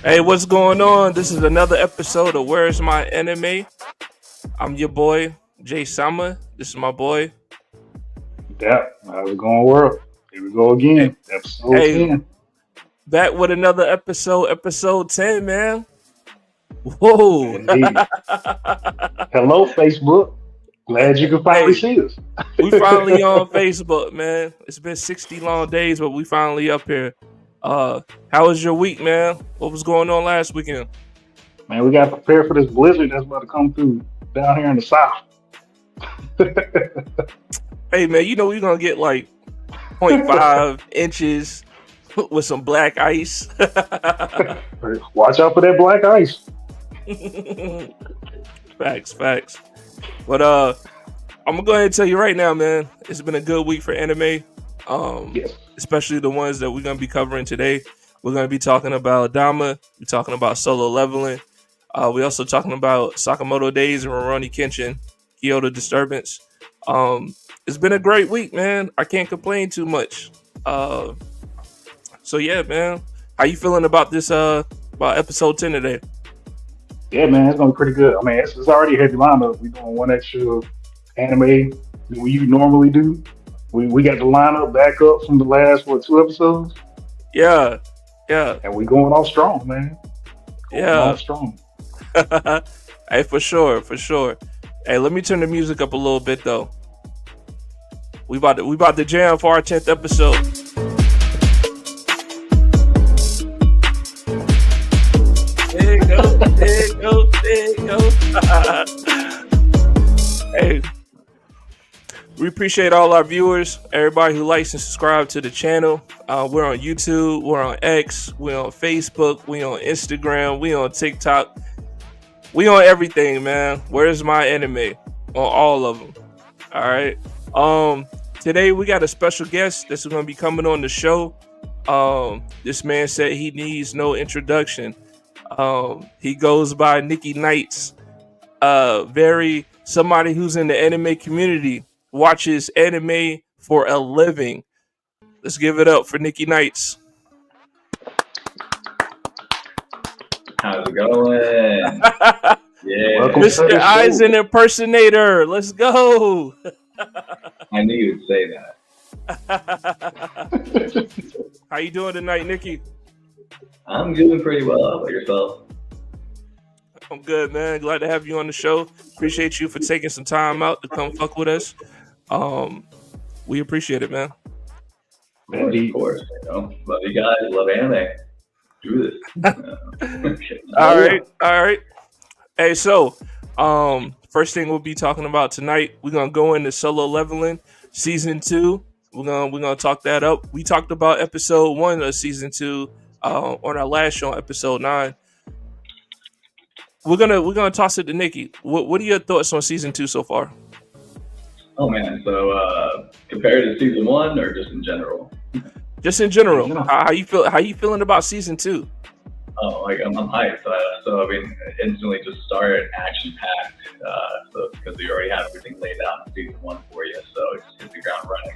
Hey, what's going on? This is another episode of Where's My Anime? I'm your boy, Jay Sama. This is my boy. That how's it going, world? Here we go Hey, again, episode hey, 10. back with another episode 10, man. Whoa. Indeed. Hello, Facebook. Glad you can finally Hey, see us. we finally on Facebook, man. It's been 60 long days, but we finally up here. How was your week, man? What was going on last weekend? Man, we got to prepare for this blizzard that's about to come through down here in the south. Hey, man, you know we're gonna get like point 0.5 inches with some black ice. Watch out for that black ice. Facts. But I'm gonna go ahead and tell you right now, man. It's been a good week for anime. Yes. Especially the ones that we're gonna be covering today. We're gonna be talking about Daima. We're talking about Solo Leveling. We're also talking about Sakamotto Days and Rurouni Kenshin, Kyoto Disturbance. It's been a great week, man. I can't complain too much. So yeah, man. How you feeling about this? About episode 10 today? Yeah, man, it's going to be pretty good. I mean, it's already a heavy lineup. We're doing one extra anime than we normally do. We got the lineup back up from the last, two episodes? Yeah. And we going off strong, man. Going off strong. Hey, for sure. Hey, let me turn the music up a little bit though. We about to jam for our 10th episode. There you go. Hey, we appreciate all our viewers, everybody who likes and subscribe to the channel. We're on YouTube, we're on X, we're on Facebook, we're on Instagram, we're on TikTok. We on everything, man. Where's my anime? On all of them. All right. Today we got a special guest that's going to be coming on the show. This man said he needs no introduction. He goes by Nikki Knights. Somebody who's in the anime community, watches anime for a living. Let's give it up for Nikki Knights. How's it going? Yeah. Welcome Mr. Eisen impersonator. Let's go. I knew you would say that. How you doing tonight, Nikki? I'm doing pretty well. How about yourself? I'm good, man. Glad to have you on the show. Appreciate you for taking some time out to come fuck with us. We appreciate it, man. Of course. Love you guys. Love anime. Do this. All right. Hey, so first thing we'll be talking about tonight, we're gonna go into Solo Leveling season 2. We're gonna talk that up. We talked about episode 1 of season 2 on our last show, episode 9. We're gonna toss it to Nikki. What are your thoughts on season 2 so far? Oh man, so compared to season 1 or just in general? Just in general. How you feel? How you feeling about season 2? Oh, like I'm hyped. So I mean, instantly just started action packed. So because we already have everything laid out in season 1 for you, so it's hit the ground running.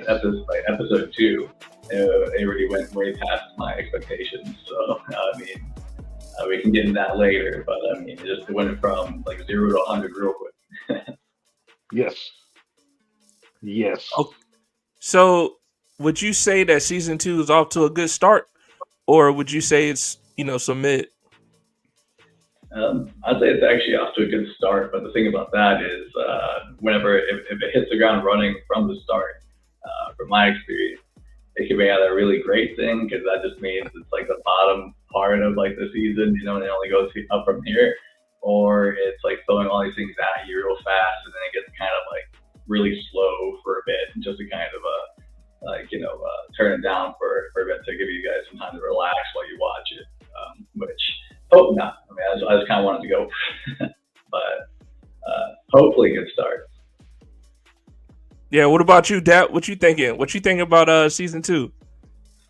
Episode 2, it already went way past my expectations. So I mean, we can get into that later. But I mean, it went from like 0 to 100 real quick. Yes. Okay. So, would you say that season 2 is off to a good start, or would you say it's some mid? I'd say it's actually off to a good start, but the thing about that is, if it hits the ground running from the start, from my experience, it can be either a really great thing because that just means it's like the bottom part of like the season, and it only goes up from here, or it's like throwing all these things at you real fast, and then it gets kind of like really slow for a bit, just to kind of turn it down for a bit to give you guys some time to relax while you watch it. Which hope not. I mean, I just kind of wanted to go, but hopefully good start. Yeah. What about you, Dap? What you thinking? What you think about season 2?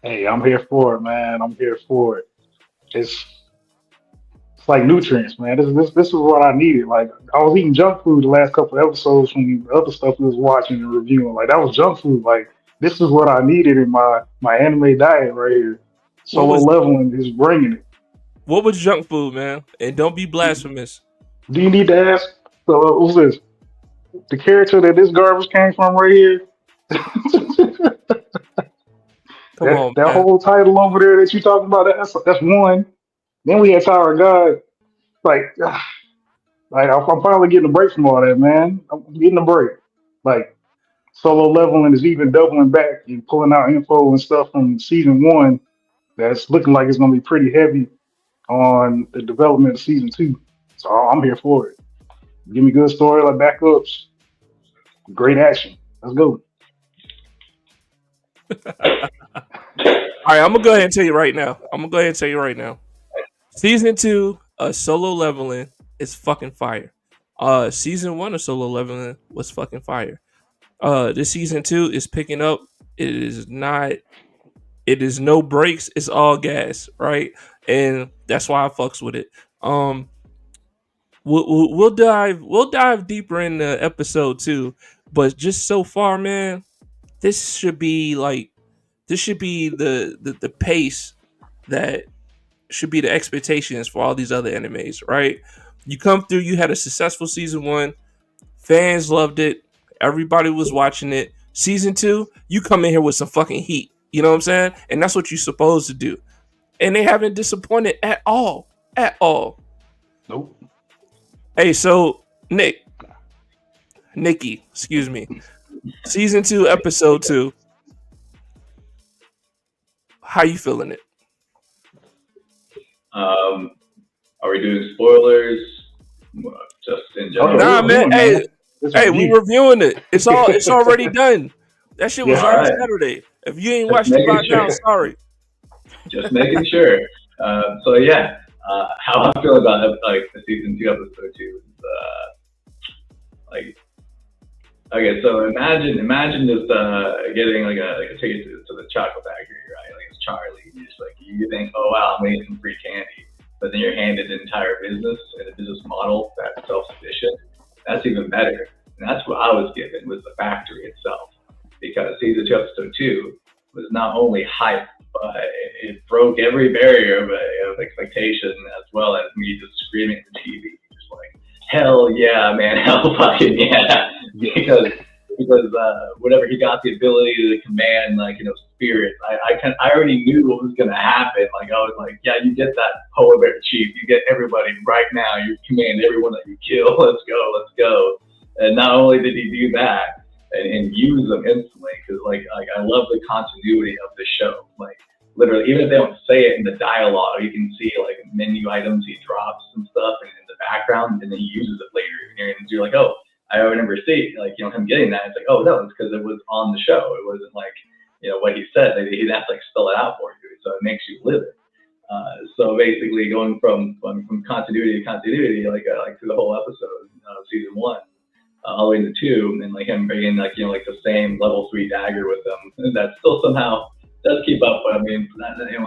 Hey, I'm here for it, man. I'm here for it. It's like nutrients, man. This is what I needed. Like I was eating junk food the last couple of episodes from the other stuff we was watching and reviewing. Like that was junk food. Like this is what I needed in my anime diet right here. Solo leveling is bringing it. What was junk food, man? And don't be blasphemous. Do you need to ask? Who's this? The character that this garbage came from right here. Come on, that man. whole title over there that you talking about. That's one. Then we had Tower of God. I'm finally getting a break from all that, man. I'm getting a break. Like solo leveling is even doubling back and pulling out info and stuff from season 1 that's looking like it's going to be pretty heavy on the development of season 2. So I'm here for it. Give me good story like backups, great action. Let's go. All right, I'm gonna go ahead and tell you right now. Season 2 of Solo Leveling is fucking fire. Season 1 of Solo Leveling was fucking fire. This season 2 is picking up. It is not. It is no breaks. It's all gas, right? And that's why I fucks with it. We'll dive deeper in the episode 2, but just so far, man, this should be the pace that should be the expectations for all these other animes, right? You come through, you had a successful season 1, fans loved it, everybody was watching it. Season 2, you come in here with some fucking heat, you know what I'm saying? And that's what you're supposed to do. And they haven't disappointed at all. Nope. Hey, so Nikki, excuse me. Season 2, episode 2. How you feeling it? Are we doing spoilers? Just in general? Nah, man. Hey, we reviewing it. It's already done. That shit was last Saturday. If you ain't watched it by now, sorry. Just making sure. So yeah, how I feel about the season 2 episode 2 is okay. So imagine just getting like a ticket to the chocolate factory, right? Like it's Charlie. You think, oh wow, I'm gonna get some free candy, but then you're handed an entire business and a business model that's self-sufficient. That's even better. And that's what I was given, was the factory itself. Because season 2, episode 2 was not only hype, but it broke every barrier of expectation, as well as me just screaming at the TV, just like, hell yeah, man, hell fucking yeah. Because whenever he got the ability to command, spirit, I already knew what was gonna happen. Like I was like, yeah, you get that polar bear chief, you get everybody right now, you command everyone that you kill. Let's go. And not only did he do that and use them instantly, because I love the continuity of the show. Like literally, even if they don't say it in the dialogue, you can see like menu items he drops and stuff in the background, and then he uses it later. And you're like, oh, I remember seeing him getting that. It's like, oh no, it's because it was on the show. It wasn't like what he said. He didn't have to spell it out for you, so it makes you live it. So basically, going from continuity to continuity, through the whole episode, season 1. All the way to 2, and him bringing the same level 3 dagger with him. That still somehow does keep up. But I mean,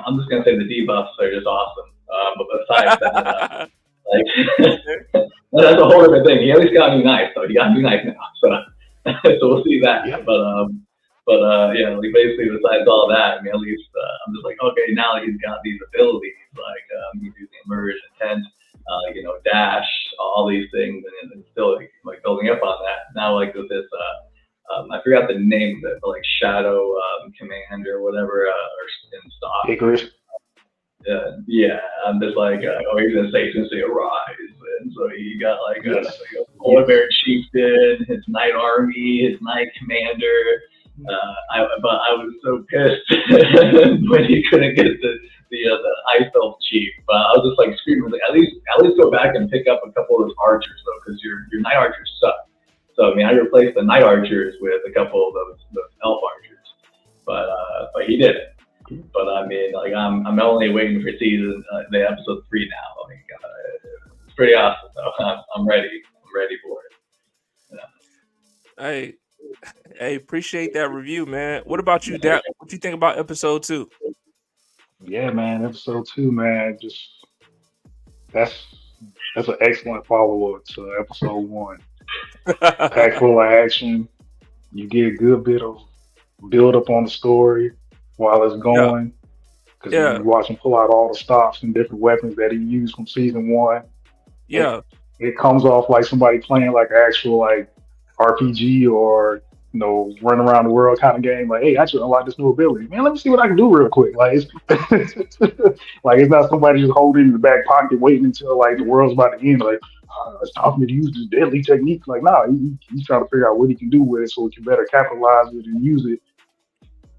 I'm just gonna say the debuffs are just awesome. But besides that, that's a whole other thing. He at least got a new knife, so he got a new knife now. So we'll see that. Yeah. But basically besides all that, I mean, at least I'm just like, okay, now that he's got these abilities, he's using immersion, intent, dash, all these things, and still building up on that. Now with this, I forgot the name of it, but Shadow Command or whatever, or in stock. Icarus. Yeah, I'm just he's gonna say arise, and so he got a polar bear chieftain, his knight army, his knight commander. But I was so pissed when he couldn't get the ice elf chief. But I was just screaming, at least go back and pick up a couple of those archers though, because your night archers suck. So I mean, I replaced the night archers with a couple of those elf archers, but he didn't. But I mean, I'm only waiting for the episode 3 now. It's pretty awesome. So I'm ready. I'm ready for it. Yeah. Hey, appreciate that review, man. What about you, Dap? What do you think about episode 2? Yeah, man, episode 2, man, that's an excellent follow-up to episode 1. Packed full of action. You get a good bit of build up on the story while it's going. because Yeah, you watch him pull out all the stops and different weapons that he used from season one. yeah, It comes off like somebody playing like an actual like RPG or run around the world kind of game. Like, hey, I just unlocked this new ability. Man, let me see what I can do real quick. Like, it's like it's not somebody just holding it in the back pocket waiting until like the world's about to end. Like, it's time for me to use this deadly technique. Like, nah, he's trying to figure out what he can do with it so he can better capitalize it and use it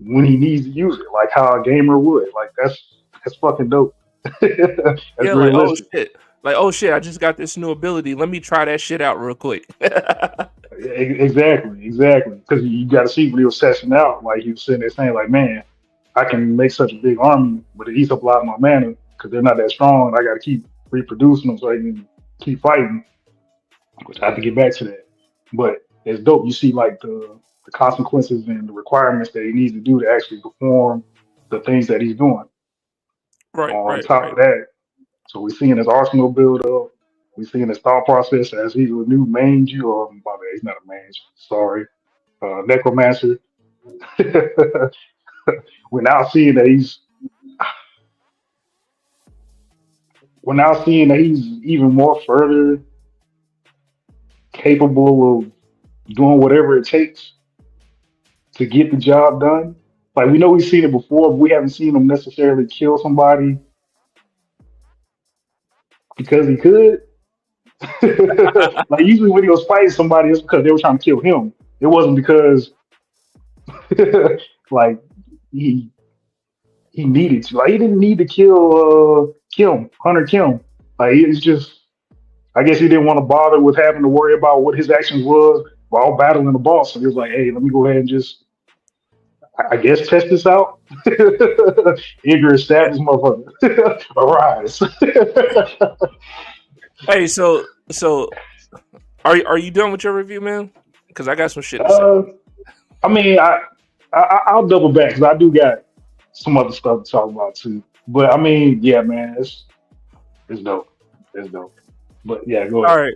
when he needs to use it, like how a gamer would. Like that's fucking dope. That's yeah. Like, realistic. oh shit, I just got this new ability. Let me try that shit out real quick. Exactly. Because you got to see when he was seshing out. Like he was sitting there saying, like, man, I can make such a big army, but it eats up a lot of my mana because they're not that strong. And I got to keep reproducing them so I can keep fighting. Which I have to get back to that. But it's dope. You see, like the consequences and the requirements that he needs to do to actually perform the things that he's doing. Right, On right, top right. of that, so we're seeing his arsenal build up. We're seeing his thought process as he's a new mage, or my bad, he's not a mage. Sorry, necromancer. we're now seeing that he's we're now seeing that he's even more further capable of doing whatever it takes to get the job done. Like we know we've seen it before, but we haven't seen him necessarily kill somebody because he could. Like usually when he was fighting somebody, it's because they were trying to kill him. It wasn't because like he he needed to. Like he didn't need to kill Hunter Kim. Like it's just I guess he didn't want to bother with having to worry about what his actions was while battling the boss. So he was like, hey, let me go ahead and just I guess test this out. Igor Yeah. stab this motherfucker. Arise. Hey, so are you done with your review, man? Because I got some shit to say. uh, I mean, I'll double back because I do got some other stuff to talk about too. But I mean, yeah, man, it's dope. It's dope. But yeah, go All ahead. right,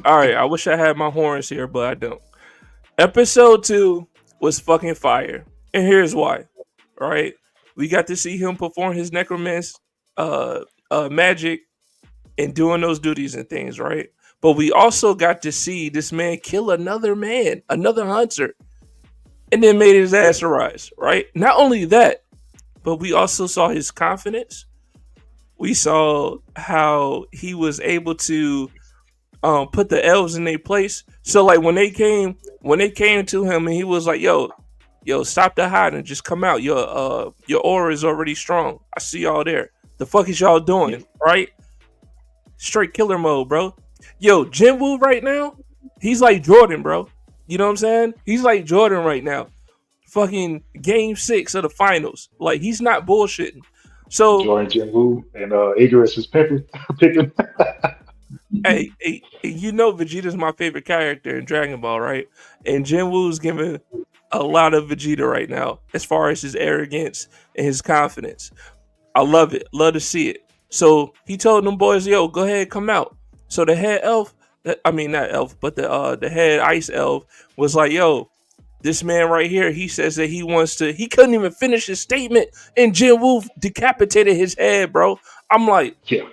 all right. I wish I had my horns here, but I don't. Episode 2 was fucking fire, and here's why. All right, we got to see him perform his necromancy magic and doing those duties and things, right? But we also got to see this man kill another man, another hunter, and then made his ass arise, right? Not only that, but we also saw his confidence. We saw how he was able to put the elves in their place. So like when they came to him and he was like, yo, stop the hiding, just come out. Your aura is already strong. I see y'all there. The fuck is y'all Yeah, doing? Right? Straight killer mode, bro. Yo, Jinwoo right now, he's like Jordan, bro. You know what I'm saying? He's like Jordan right now. Fucking game 6 of the finals. Like he's not bullshitting. So Jordan Jinwoo and Igorous is picking. hey, you know Vegeta's my favorite character in Dragon Ball, right? And Jinwoo's giving a lot of Vegeta right now, as far as his arrogance and his confidence. I love it. Love to see it. So he told them boys, yo, go ahead, come out. So the head elf, I mean not elf, but the head ice elf was like, yo, this man right here, he says that he wants to. He couldn't even finish his statement, and Jinwoo decapitated his head, bro. I'm like, Yeah,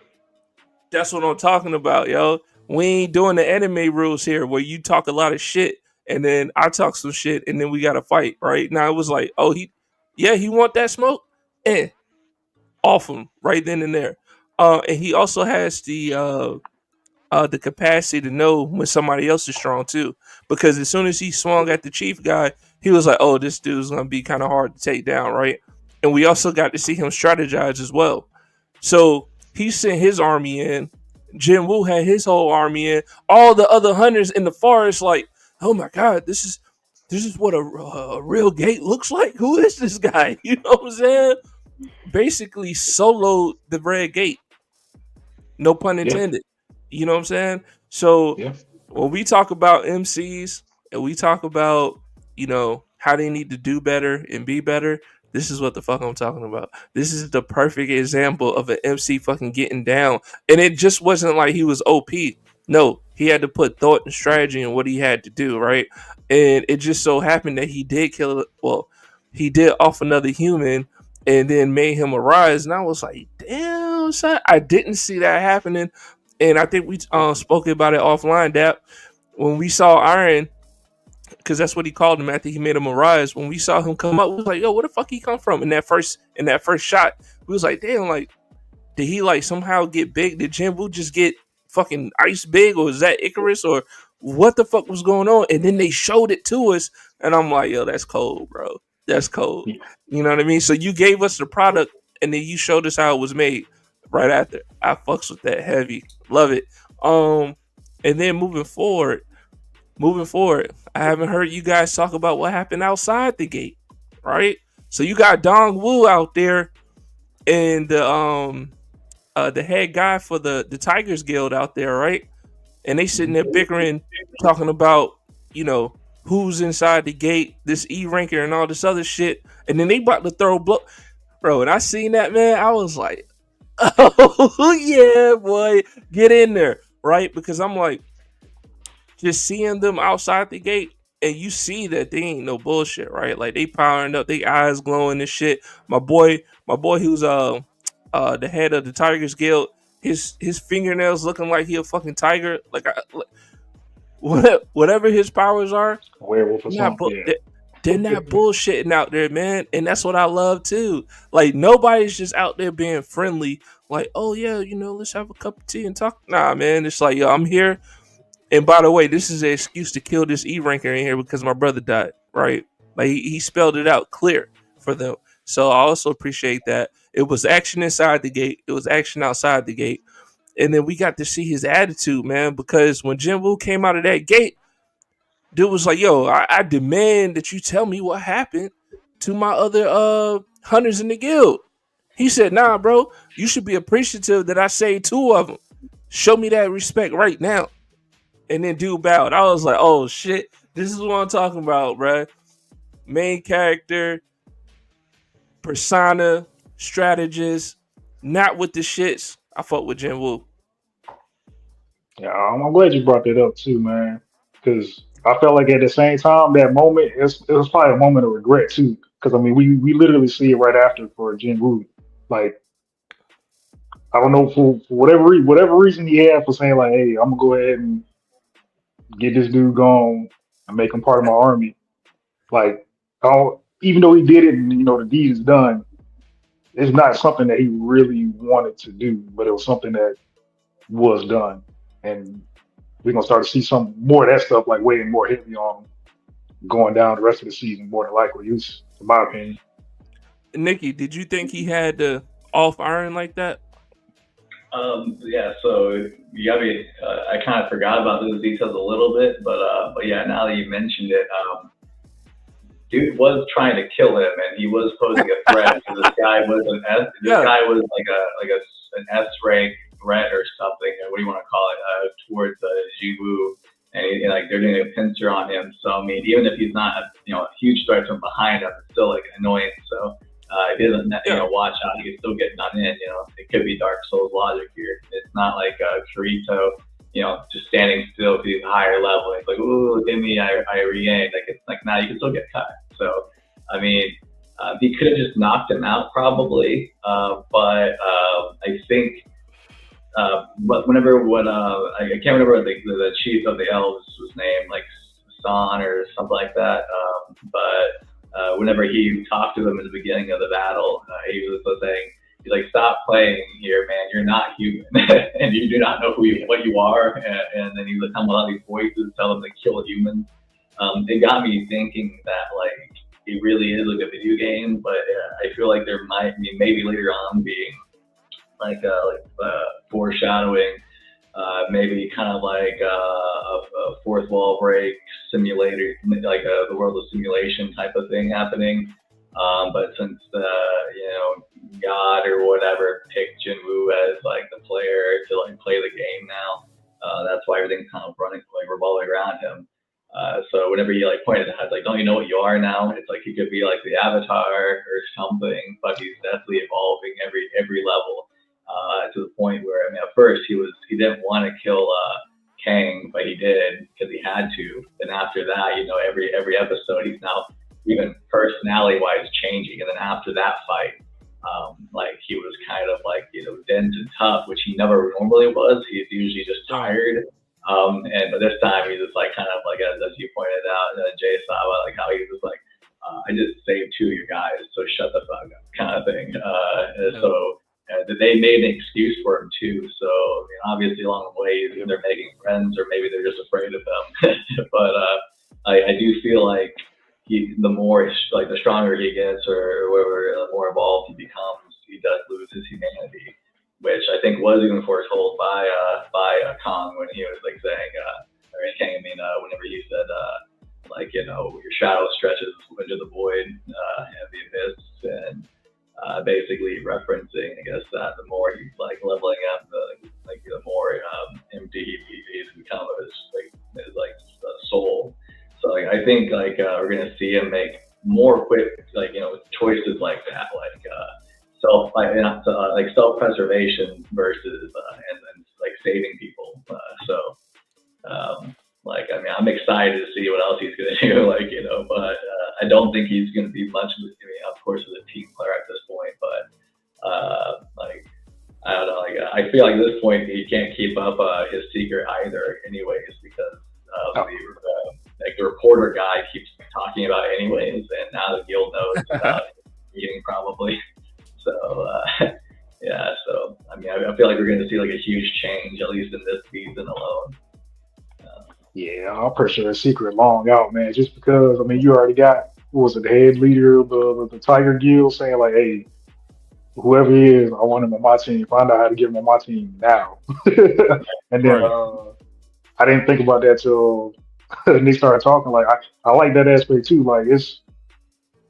that's what I'm talking about, yo. We ain't doing the anime rules here where you talk a lot of shit and then I talk some shit and then we gotta fight, right? Now it was like, oh, he want that smoke? Eh, off him right then and there. And he also has the capacity to know when somebody else is strong too. Because as soon as he swung at the chief guy, he was like, oh, this dude's gonna be kind of hard to take down, right? And we also got to see him strategize as well. So he sent his army in. Jin Woo had his whole army in. All the other hunters in the forest, like, oh my god, this is what a real gate looks like. Who is this guy? You know what I'm saying? Basically, solo the red gate. No pun yeah, intended. You know what I'm saying? So yeah, when we talk about MCs and we talk about, how they need to do better and be better, this is what the fuck I'm talking about. This is the perfect example of an MC fucking getting down. And it just wasn't like he was OP. No, he had to put thought and strategy in what he had to do, right? And it just so happened that he did kill, well, he did off another human and then made him arise. And I was like, damn, son, I didn't see that happening. And I think we spoke about it offline, that when we saw Iron, because that's what he called him after he made him arise. When we saw him come up, we was like, yo, where the fuck he come from in that first shot? We was like, damn, like, did he like somehow get big? Did Jinwoo just get fucking ice big, or is that Icarus, or what the fuck was going on? And then they showed it to us, and I'm like, yo, that's cold, bro. That's cold. You know what I mean? So you gave us the product, and then you showed us how it was made right after. I fucks with that heavy. Love it. And then moving forward, I haven't heard you guys talk about what happened outside the gate, right? So you got Dong Wu out there, and the head guy for the Tigers Guild out there, right? And they sitting there bickering, talking about, you know, who's inside the gate, this E ranker and all this other shit. And then they about to throw bro. And I seen that, man. I was like, oh yeah, boy, get in there, right? Because I'm like, just seeing them outside the gate, and you see that they ain't no bullshit, right? Like they powering up, they eyes glowing and shit. My boy, who's the head of the Tigers Guild, his fingernails looking like he a fucking tiger. Like whatever his powers are, werewolf or something. they're not bullshitting out there, man. And that's what I love too. Like nobody's just out there being friendly. Like, oh yeah, you know, let's have a cup of tea and talk. Nah, man. It's like, yo, I'm here. And by the way, this is an excuse to kill this E ranker in here because my brother died, right? Like he spelled it out clear for them. So I also appreciate that. It was action inside the gate. It was action outside the gate. And then we got to see his attitude, man, because when Jinwoo came out of that gate, dude was like, yo, I demand that you tell me what happened to my other hunters in the guild. He said, nah, bro, you should be appreciative that I saved 2 of them. Show me that respect right now. And then dude bowed. I was like, oh shit, this is what I'm talking about, bro. Main character, persona, strategist, not with the shits. I fuck with Jinwoo. Yeah, I'm glad you brought that up too, man. Because I felt like at the same time, that moment, it was probably a moment of regret too. Because I mean, we literally see it right after for Jin Woo. Like, I don't know, for whatever reason he had for saying like, hey, I'm gonna go ahead and get this dude gone and make him part of my army. Like, I don't, even though he did it and you know the deed is done, it's not something that he really wanted to do, but it was something that was done. And we're gonna start to see some more of that stuff like weighing more heavy on going down the rest of the season, more than likely, at least in my opinion. Nikki, did you think he had the off iron like that? Yeah, so you got me. I kind of forgot about those details a little bit, but yeah, now that you mentioned it, dude was trying to kill him, and he was posing a threat. So this guy was guy was an S rank threat or something. What do you want to call it? Towards Jiwoo, and like they're doing a pincer on him. So I mean, even if he's not a huge threat from behind him, it's still like annoying. So. If he doesn't, watch out, he can still get done in. It could be Dark Souls logic here. It's not like Kirito, just standing still because he's a higher level. It's like, ooh, give me, I regained. Like it's like, nah, you can still get cut. So, I mean, he could have just knocked him out probably, but I think, but whenever I can't remember what the chief of the elves was named, like San or something like that, but. Whenever he talked to them at the beginning of the battle, he was saying, he's like, stop playing here, man. You're not human. And you do not know what you are. And then he was telling a lot of these voices, tell them to kill humans. It got me thinking that, like, it really is like a video game, but I feel like there might be maybe later on being like foreshadowing, maybe kind of like a fourth wall break simulator, like the world of simulation type of thing happening. But since God or whatever picked Jinwoo as like the player to like play the game now, that's why everything's kind of running like revolving around him. So whenever he like pointed out, like, don't you know what you are now? It's like he could be like the Avatar or something, but he's definitely evolving every level. To the point where, I mean, at first he didn't want to kill Kang, but he did because he had to. Then after that, every episode he's now even personality-wise changing. And then after that fight, intense and tough, which he never normally was. He's usually just tired. But this time he's just like kind of like as you pointed out, Jay Saba, like how he was like, I just saved 2 of your guys, so shut the fuck up, kind of thing. So they made an excuse for him too. So I mean, obviously along the way they're making friends, or maybe they're just afraid of him. But I do feel like the more like the stronger he gets, or whatever, the more evolved he becomes, he does lose his humanity, which I think was even foretold by Kong when he was like saying, whenever he said like, you know, your shadow stretches into the void and the abyss, and basically referencing, I guess, that the more he's like leveling up, the more empty he's become of his soul. So like, I think like we're gonna see him make more quick, like, you know, choices like that, like self-preservation versus and like saving people. Like, I mean, I'm excited to see what else he's gonna do, like, you know, but I don't think he's gonna be much of of course, as a team player at this point, but like, I don't know, like I feel like at this point he can't keep up his secret either, anyways, because the reporter guy keeps talking about it anyways, and now the guild knows about meeting probably. So yeah, so I mean, I feel like we're going to see like a huge change, at least in this season alone. Yeah, I'm pretty sure it's secret long out, man. Just because, I mean, you already got, what was it, the head leader of the Tiger Guild saying like, hey, whoever he is, I want him on my team. Find out how to get him on my team now. And then I didn't think about that till they started talking. Like, I like that aspect too. Like, it's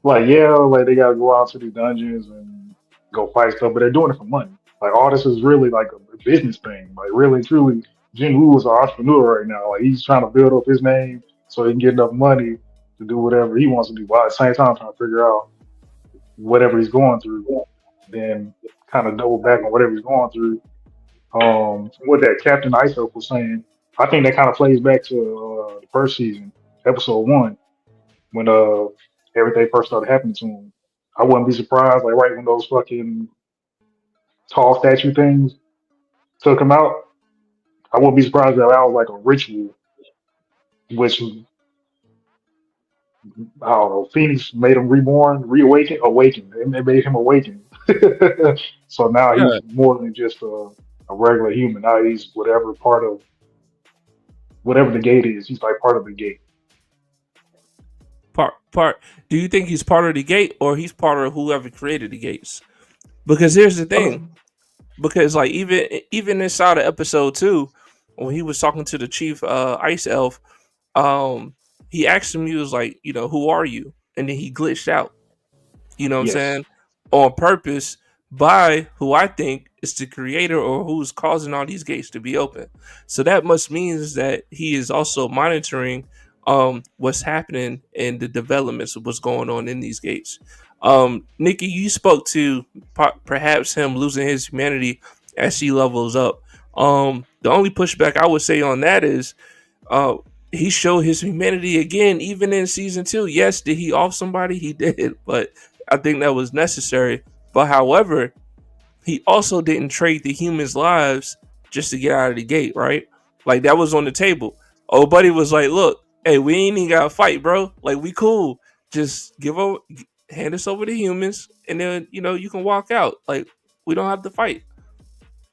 like, yeah, like they got to go out to these dungeons and go fight stuff, but they're doing it for money. Like, all this is really like a business thing. Like, really, truly, Jin Woo is an entrepreneur right now. Like, he's trying to build up his name so he can get enough money to do whatever he wants to do, while at the same time trying to figure out whatever he's going through. Then kind of double back on whatever he's going through. What that Captain Iso was saying, I think that kind of plays back to the first season, episode 1, when everything first started happening to him. I wouldn't be surprised, like right when those fucking tall statue things took him out. I wouldn't be surprised if that was like a ritual, which, I don't know, Phoenix made him reborn, awaken. It made him awaken. So now he's more than just a regular human. Now he's whatever the gate is. He's like part of the gate. Part. Do you think he's part of the gate, or he's part of whoever created the gates? Because here's the thing. Because like even inside of episode 2, when he was talking to the chief ice elf, he asked him, he was like, you know, who are you? And then he glitched out. You know what I'm saying? On purpose, by who I think is the creator, or who's causing all these gates to be open. So that must mean that he is also monitoring what's happening and the developments of what's going on in these gates. Nikki, you spoke to perhaps him losing his humanity as he levels up. The only pushback I would say on that is he showed his humanity again, even in season 2. Yes, did he off somebody? He did, but I think that was necessary. But however, he also didn't trade the humans' lives just to get out of the gate, right? Like, that was on the table. Old buddy was like, look, hey, we ain't even gotta fight, bro. Like, we cool. Just hand us over to humans, and then, you know, you can walk out. Like, we don't have to fight.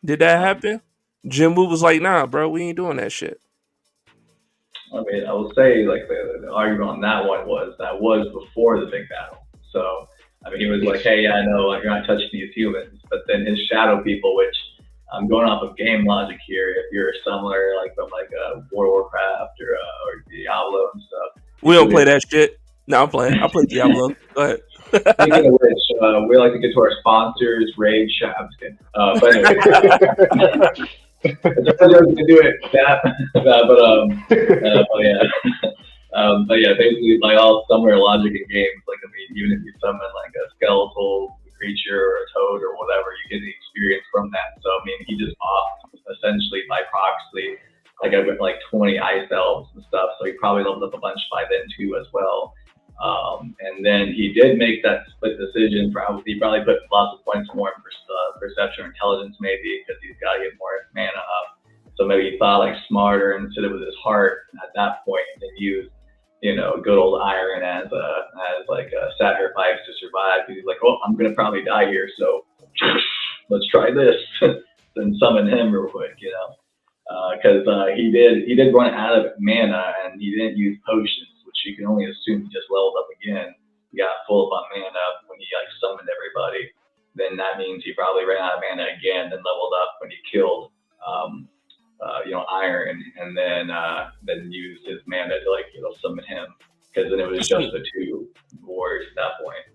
Did that happen? Jin Woo was like, nah, bro, we ain't doing that shit. I mean, I will say, like, the argument on that one was before the big battle. So, I mean, he was like, hey, yeah, I know, like, you're not touching these humans. But then his shadow people, which I'm going off of game logic here, if you're a summoner, like, from, like, World of Warcraft or Diablo and stuff. We don't play that shit. No, I'm playing. I play Diablo. Go ahead. Speaking of which, we like to get to our sponsors, Raid Shop. But anyway. It's a to do it, but yeah, basically like all summoner logic in games. Like, I mean, even if you summon like a skeletal creature or a toad or whatever, you get the experience from that. So I mean, he just offed essentially by proxy, like I went like 20 ice elves and stuff. So he probably leveled up a bunch by then too as well. And then he did make that split decision. He probably put lots of points more in perception or intelligence, maybe, because he's got to get more mana up. So maybe he thought like smarter and said it with his heart at that point, and then used, good old iron as like a sacrifice to survive. He's like, oh, I'm gonna probably die here, so let's try this. Then summon him real quick, because he did run out of mana, and he didn't use potions, which you can only assume he just leveled up again. He got full up on mana when he like summoned everybody. Then that means he probably ran out of mana again, then leveled up when he killed Iron, and then used his mana to like summon him, because then it was just the two warriors at that point.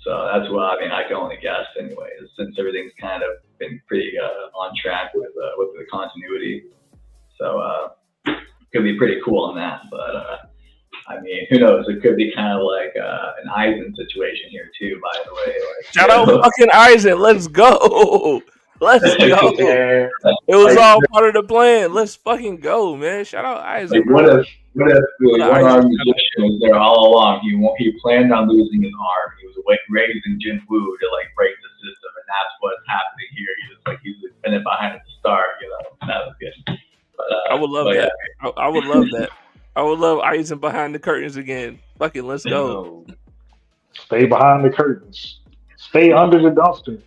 So that's what I can only guess anyway, since everything's kind of been pretty on track with the continuity. So could be pretty cool on that, but who knows? It could be kind of like an Eisen situation here too. By the way, shout out fucking Eisen. Let's go. Let's go. It was all part of the plan. Let's fucking go, man. Shout out Eisen. Like, what if the one-armed magician was there all along? He planned on losing his arm. He was raising Jinfu to like break the system, and that's what's happening here. He's been it behind at the start. That was good. But, I would love that. Yeah. I would love that. I would love Eisen behind the curtains again. Fucking let's go. Stay behind the curtains. Stay under the dumpster.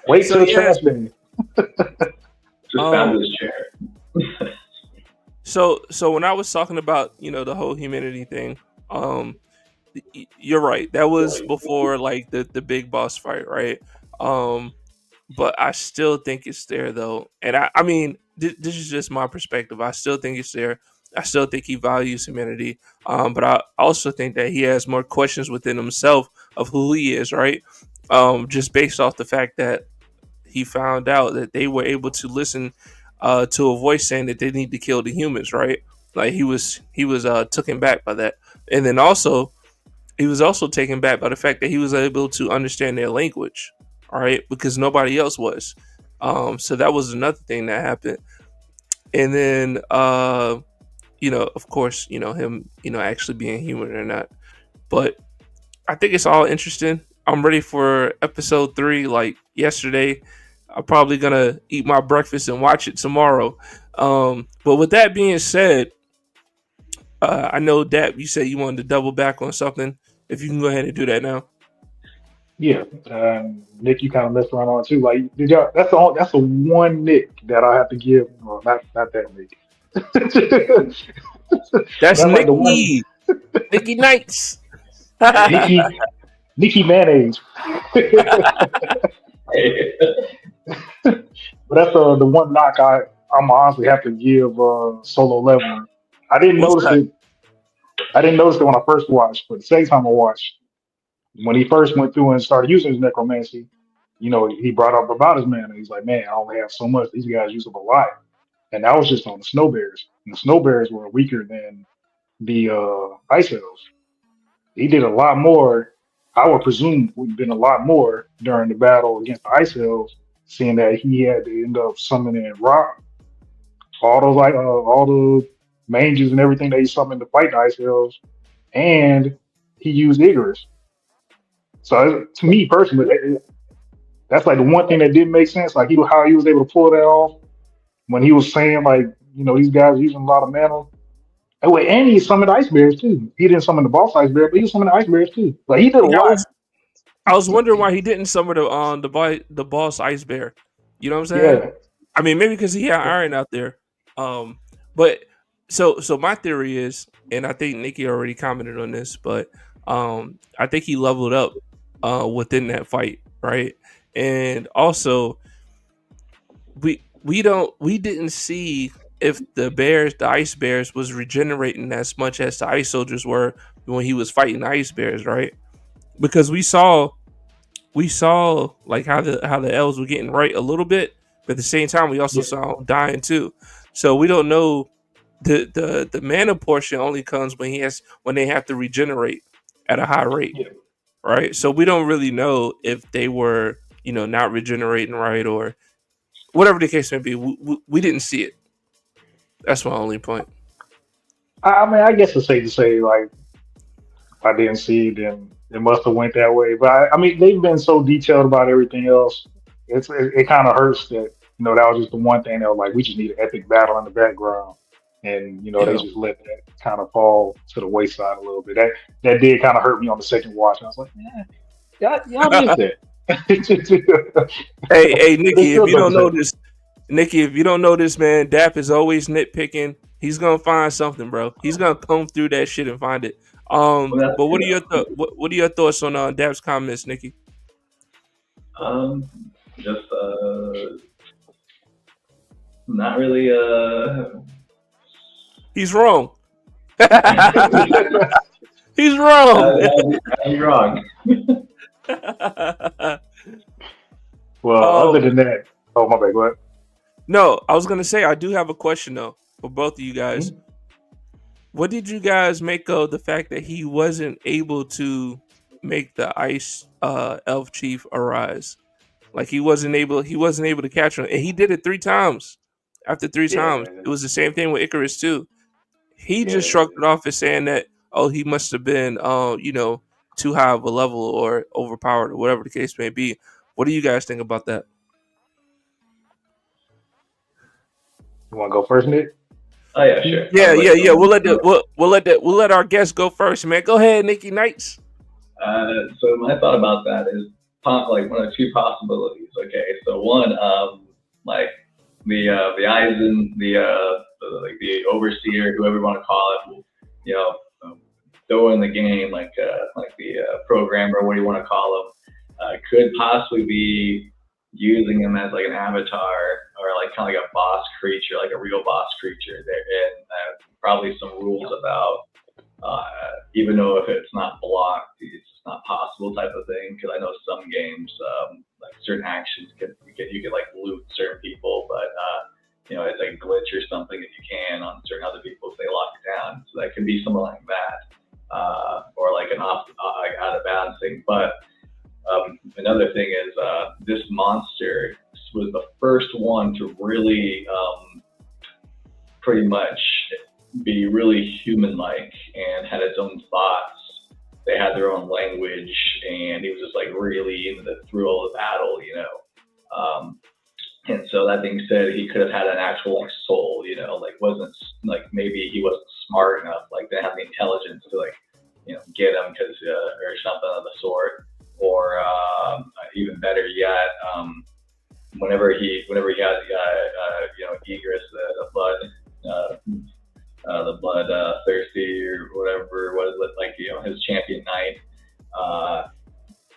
Wait till the trash bin. Just found his chair. So when I was talking about the whole humanity thing, you're right. That was before like the big boss fight, right? But I still think it's there though, and I mean this is just my perspective. I still think it's there. I still think he values humanity, but I also think that he has more questions within himself of who he is, right? Just based off the fact that he found out that they were able to listen to a voice saying that they need to kill the humans, right? Like he was taken back by that, and then also he was also taken back by the fact that he was able to understand their language, all right, because nobody else was. So that was another thing that happened, and then of course, him, actually being human or not, but I think it's all interesting. I'm ready for episode 3 like yesterday. I'm probably gonna eat my breakfast and watch it tomorrow. But with that being said, I know that you said you wanted to double back on something. If you can go ahead and do that now. Yeah, Nick, you kind of messed around on it too. Like, did y'all? That's the one Nick that I have to give. Well, not that Nick. That's Nikki. Like Nikki Knights. Nikki Mayonnaise. But that's the one knock I'm honestly have to give Solo Leveling. I didn't notice it. I didn't notice it when I first watched, but the second time I watched, when he first went through and started using his necromancy, he brought up about his mana. He's like, man, I only have so much. These guys use up a lot. And that was just on the snow bears. And the snow bears were weaker than the ice elves. He did a lot more. I would presume would have been a lot more during the battle against the ice elves, seeing that he had to end up summoning rock, all the mages and everything that he summoned to fight the ice elves, and he used Icarus. So to me personally, that's like the one thing that didn't make sense. Like how he was able to pull that off when he was saying like, these guys are using a lot of mana. And he summoned ice bears too. He didn't summon the boss ice bear, but he summoned the ice bears too. Like he did a lot. I was wondering why he didn't summon the boss ice bear. You know what I'm saying? Yeah. I mean, maybe because he had iron out there. But so my theory is, and I think Nikki already commented on this, but I think he leveled up within that fight, right? And also, we didn't see if the ice bears was regenerating as much as the ice soldiers were when he was fighting the ice bears, right? Because we saw like how the elves were getting right a little bit, but at the same time we also saw them dying too. So we don't know the mana portion only comes when they have to regenerate at a high rate, right? So we don't really know if they were not regenerating right or whatever the case may be. We didn't see it. That's my only point. I mean, I guess it's safe to say, like, I didn't see, then it must have went that way. But I mean, they've been so detailed about everything else. It kind of hurts that that was just the one thing that was like we just need an epic battle in the background, and they Yeah. just let that kind of fall to the wayside a little bit. That did kind of hurt me on the second watch. I was like, man, y'all missed that. Hey, But it Nikki, if still you don't know doesn't. this, Nikki, if you don't know this, man, Dap is always nitpicking. He's gonna find something, bro. He's gonna comb through that shit and find it. Well, that's But what are your what are your thoughts on Dap's comments, Nikki? um, just not really He's wrong. He's wrong. I'm wrong. Well, other than that, oh my bad. Go ahead. No, I was gonna say I do have a question though for both of you guys. Mhm. What did you guys make of the fact that he wasn't able to make the ice elf chief arise? Like he wasn't able to catch him, and he did it 3 times. After three times, Yeah, it was the same thing with Icarus too. He just yeah. shrugged it off as saying that he must have been too high of a level or overpowered or whatever the case may be. What do you guys think about that? You want to go first, Nick? Oh yeah, sure. Yeah, I'll yeah, let yeah. you We'll let our guests go first, man. Go ahead, Nikki Knights. So my thought about that is like one of two possibilities. Okay, so one, like the Eisen, like the overseer, whoever you want to call it, throw in the game, like the programmer, what do you want to call him, could possibly be using him as like an avatar or like kind of like a boss creature, like a real boss creature. There and probably some rules about even though if it's not blocked, it's not possible type of thing. Because I know some games, like certain actions, you can like loot certain people, but it's like a glitch or something that you can on certain other people if they lock it down. So that can be something like that, or like an like out of bounds thing. But another thing is this monster was the first one to really pretty much be really human-like and had its own thoughts. They had their own language, and he was just like really into the thrill of the battle, and so that being said, he could have had an actual like soul, like wasn't like maybe he wasn't smart enough, like didn't have the intelligence to like get him because or something of the sort, or even better yet, whenever he had Egress, the blood thirsty or whatever was it, like his champion knight,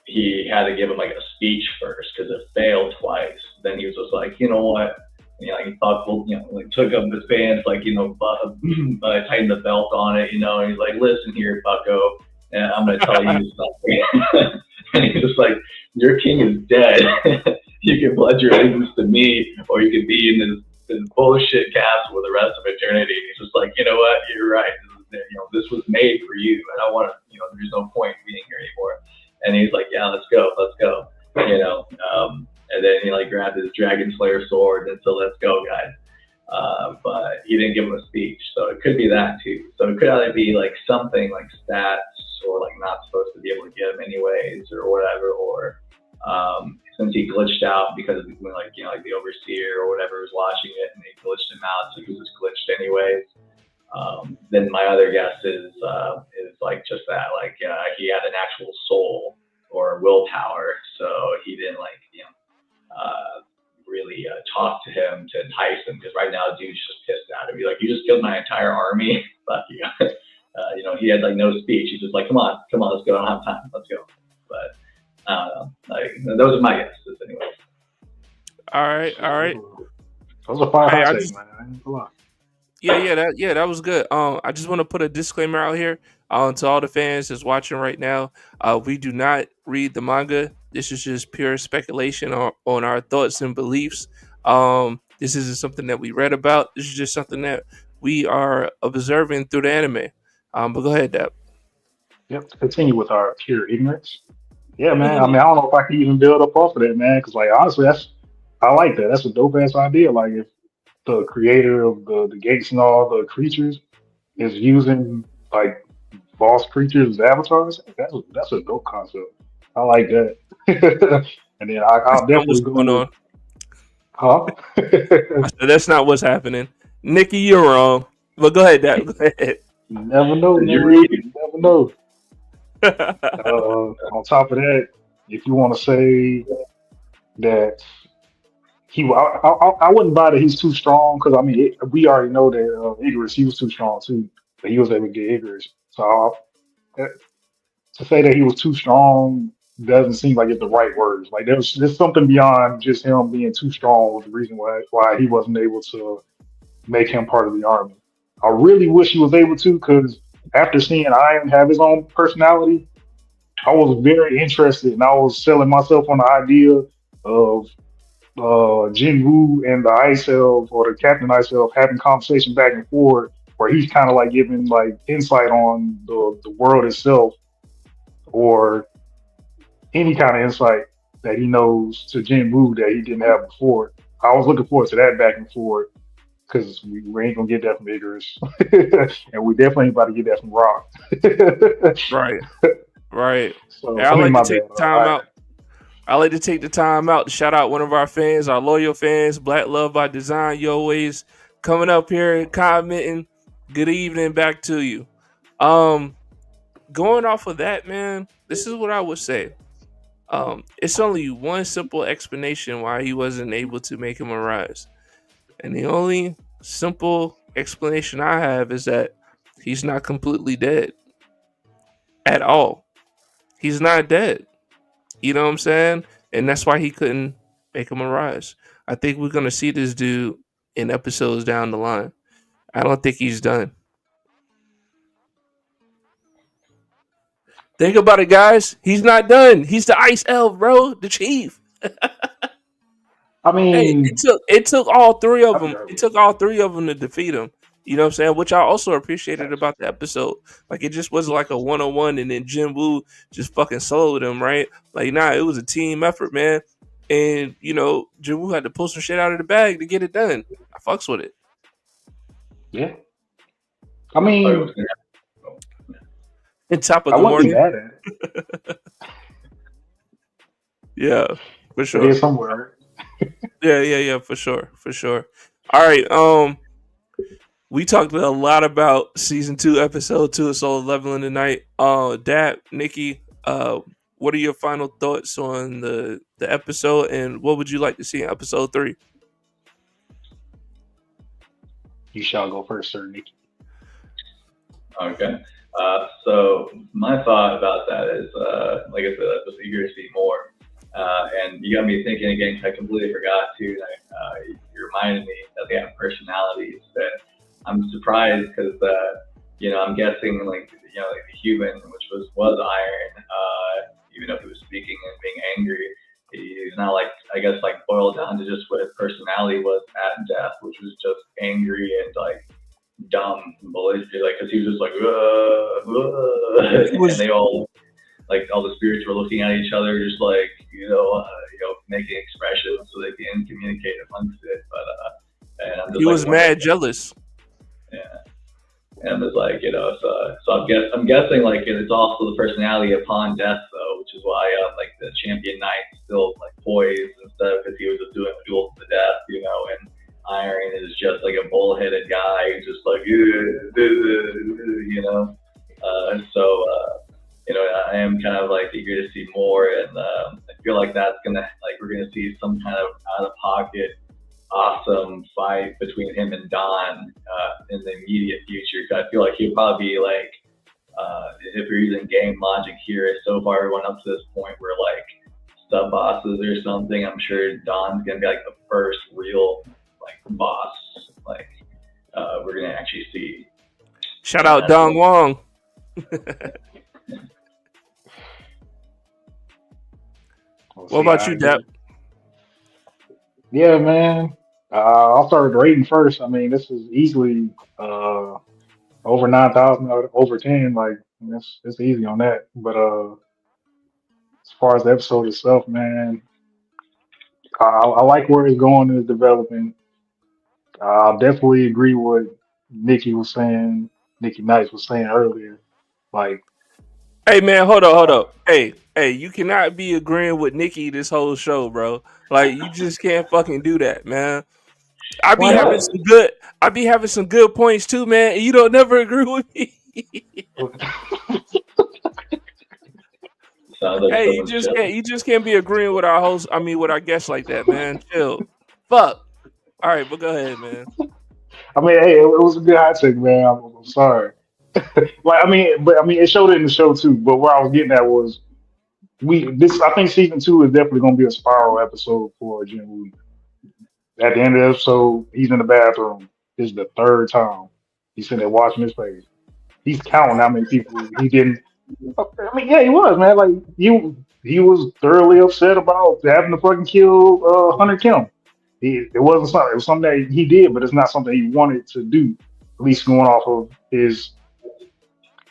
he had to give him like a speech first because it failed twice. Then he was just like, you know what? He thoughtful, like took up his pants, like tightened the belt on it, and he's like, listen here, Bucko, and I'm gonna tell you something. And he's just like, your king is dead. You can pledge your allegiance to me, or you could be in this bullshit castle for the rest of eternity. And he's just like, you know what? You're right. This was made for you. I don't want to. There's no point being here anymore. And he's like, yeah, let's go. And then he like grabbed his Dragon Slayer sword and so let's go, guys. But he didn't give him a speech, so it could be that too. So it could either be like something like stats or like not supposed to be able to get him anyways or whatever, or since he glitched out because when like the overseer or whatever was watching it and they glitched him out, so he was just glitched anyways. Then my other guess is like just that, like he had an actual soul or willpower, so he didn't like really talk to him to entice him, because right now dude's just pissed at him. He's like, you just killed my entire army. Fuck you. He had like no speech. He's just like, come on, let's go. I don't have time. Let's go. But I don't know. Like those are my guesses anyway. All right. Those are fire hot takes, man. I ain't gonna lie. Yeah, that was good. I just want to put a disclaimer out here to all the fans that's watching right now. We do not read the manga. This is just pure speculation on our thoughts and beliefs. This isn't something that we read about. This is just something that we are observing through the anime. But go ahead, Dab. Yep. To continue with our pure ignorance. Yeah, man. I mean, I don't know if I can even build up off of that, man. Because, like, honestly, I like that. That's a dope ass idea. Like, if the creator of the gates and all the creatures is using like boss creatures as avatars. That's a dope concept. I like that. And then That's I'll not what's definitely go going with on. huh. I said that's not what's happening. Nikki, you're wrong. But go ahead, Dad. Go ahead. You never know, You're man. reading. You never know. On top of that, if you want to say that I wouldn't buy that he's too strong because I mean we already know that Icarus he was too strong too, but he was able to get Icarus. So to say that he was too strong doesn't seem like it's the right words. Like there's something beyond just him being too strong was the reason why he wasn't able to make him part of the army. I really wish he was able to because after seeing Iron have his own personality, I was very interested and I was selling myself on the idea of Jin Woo and the Ice Elf or the Captain Ice Elf having conversation back and forth where he's kind of like giving like insight on the world itself or any kind of insight that he knows to Jin Woo that he didn't have before. I was looking forward to that back and forth because we ain't gonna get that from Icarus, and we definitely ain't about to get that from Rock. Right. Right. And So I I mean, like to my take bad. the time out. I like to take the time out to shout out one of our fans, our loyal fans, Black Love by Design. You always coming up here and commenting. Good evening back to you. Um, Going off of that, man, this is what I would say. It's only one simple explanation why he wasn't able to make him arise. And the only simple explanation I have is that he's not completely dead at all. He's not dead. You know what I'm saying? And that's why he couldn't make him arise. I think we're gonna see this dude in episodes down the line. I don't think he's done. Think about it, guys. He's not done. He's the Ice Elf, bro. The chief. I Hey, mean, it took all three of I them. forgot It who took all three of them to defeat him. You know what I'm saying? Which I also appreciated Facts. about the episode. Like it just wasn't like a 1-on-1 and then Jin Woo just fucking soloed him, right? Like nah, it was a team effort, man. And you know, Jin Woo had to pull some shit out of the bag to get it done. I fucks with it. Yeah. I Sorry, what's mean, gonna And top of I the wouldn't be morning. mad at it. Yeah, for It sure. is somewhere. Yeah, for sure. For sure. All right. We talked a lot about season 2, episode 2 of Solo Leveling tonight. Dad, Nikki, what are your final thoughts on the episode, and what would you like to see in episode 3? You shall go first, sir, Nikki. Okay. So my thought about that is, like I said, I was eager to see more. And you got me thinking again, 'cause I completely forgot to. You reminded me that they have personalities. That I'm surprised because, I'm guessing like the human, which was Iron, even though he was speaking and being angry, he's not like I guess like boiled down to just what his personality was at death, which was just angry and like dumb, belligerent, like because he was just like, He and was they all the spirits were looking at each other, just like making expressions so they can communicate amongst it. But and I'm just he like was wondering, mad jealous. yeah. And it's like so I'm guessing like it's also the personality upon death though, which is why like the champion knight still like poised and stuff because he was just doing a duel to the death, and Iron is just like a bullheaded guy who's just like, I am kind of like eager to see more, and I feel like that's gonna like we're gonna see some kind of out of pocket awesome fight between him and Don in the immediate future. So I feel like he'll probably be like, if you're using game logic here, so far everyone up to this point we're like sub bosses or something. I'm sure Don's gonna be like the first real like boss like we're gonna actually see. Shout out Dong Wong. What about you, Dap? Yeah, man. I'll start with the rating first. I mean, this is easily over 9,000 out of over 10. Like, it's easy on that. But as far as the episode itself, man, I like where it's going and it's developing. I definitely agree with Nikki was saying, Nikki Knight was saying earlier. Like, Hey man, hold up. Hey, you cannot be agreeing with Nikki this whole show, bro. Like you just can't fucking do that, man. I be why having not? some good I be having some good points too, man, and you don't never agree with me. Sounds like Hey, someone's jealous. you just can't be agreeing with our host, I mean with our guests like that, man. Chill. Fuck. All right, but go ahead, man. I mean, hey, it was a good hot take, man. I'm sorry. Like, I mean, it showed it in the show too. But where I was getting at was I think season two is definitely going to be a spiral episode for Jim Woo. At the end of the episode, he's in the bathroom. This is the third time he's sitting there washing his face. He's counting how many people he didn't. I mean, yeah, he was, man. Like he was thoroughly upset about having to fucking kill Hunter Kim. It wasn't something. It was something that he did, but it's not something he wanted to do. At least going off of his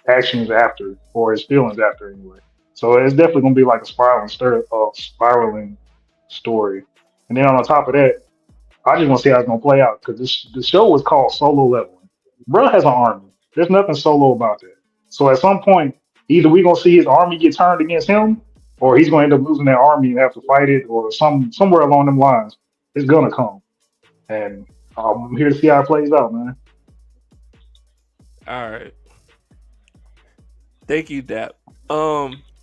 actions after, or his feelings after, anyway. So it's definitely gonna be like a spiraling story. And then on top of that, I just want to see how it's gonna play out because the show was called Solo Leveling. Bro has an army. There's nothing solo about that. So at some point, either we gonna see his army get turned against him, or he's gonna end up losing that army and have to fight it, or somewhere along them lines. It's gonna come, and I'm here to see how it plays out, man. All right. Thank you, Dap.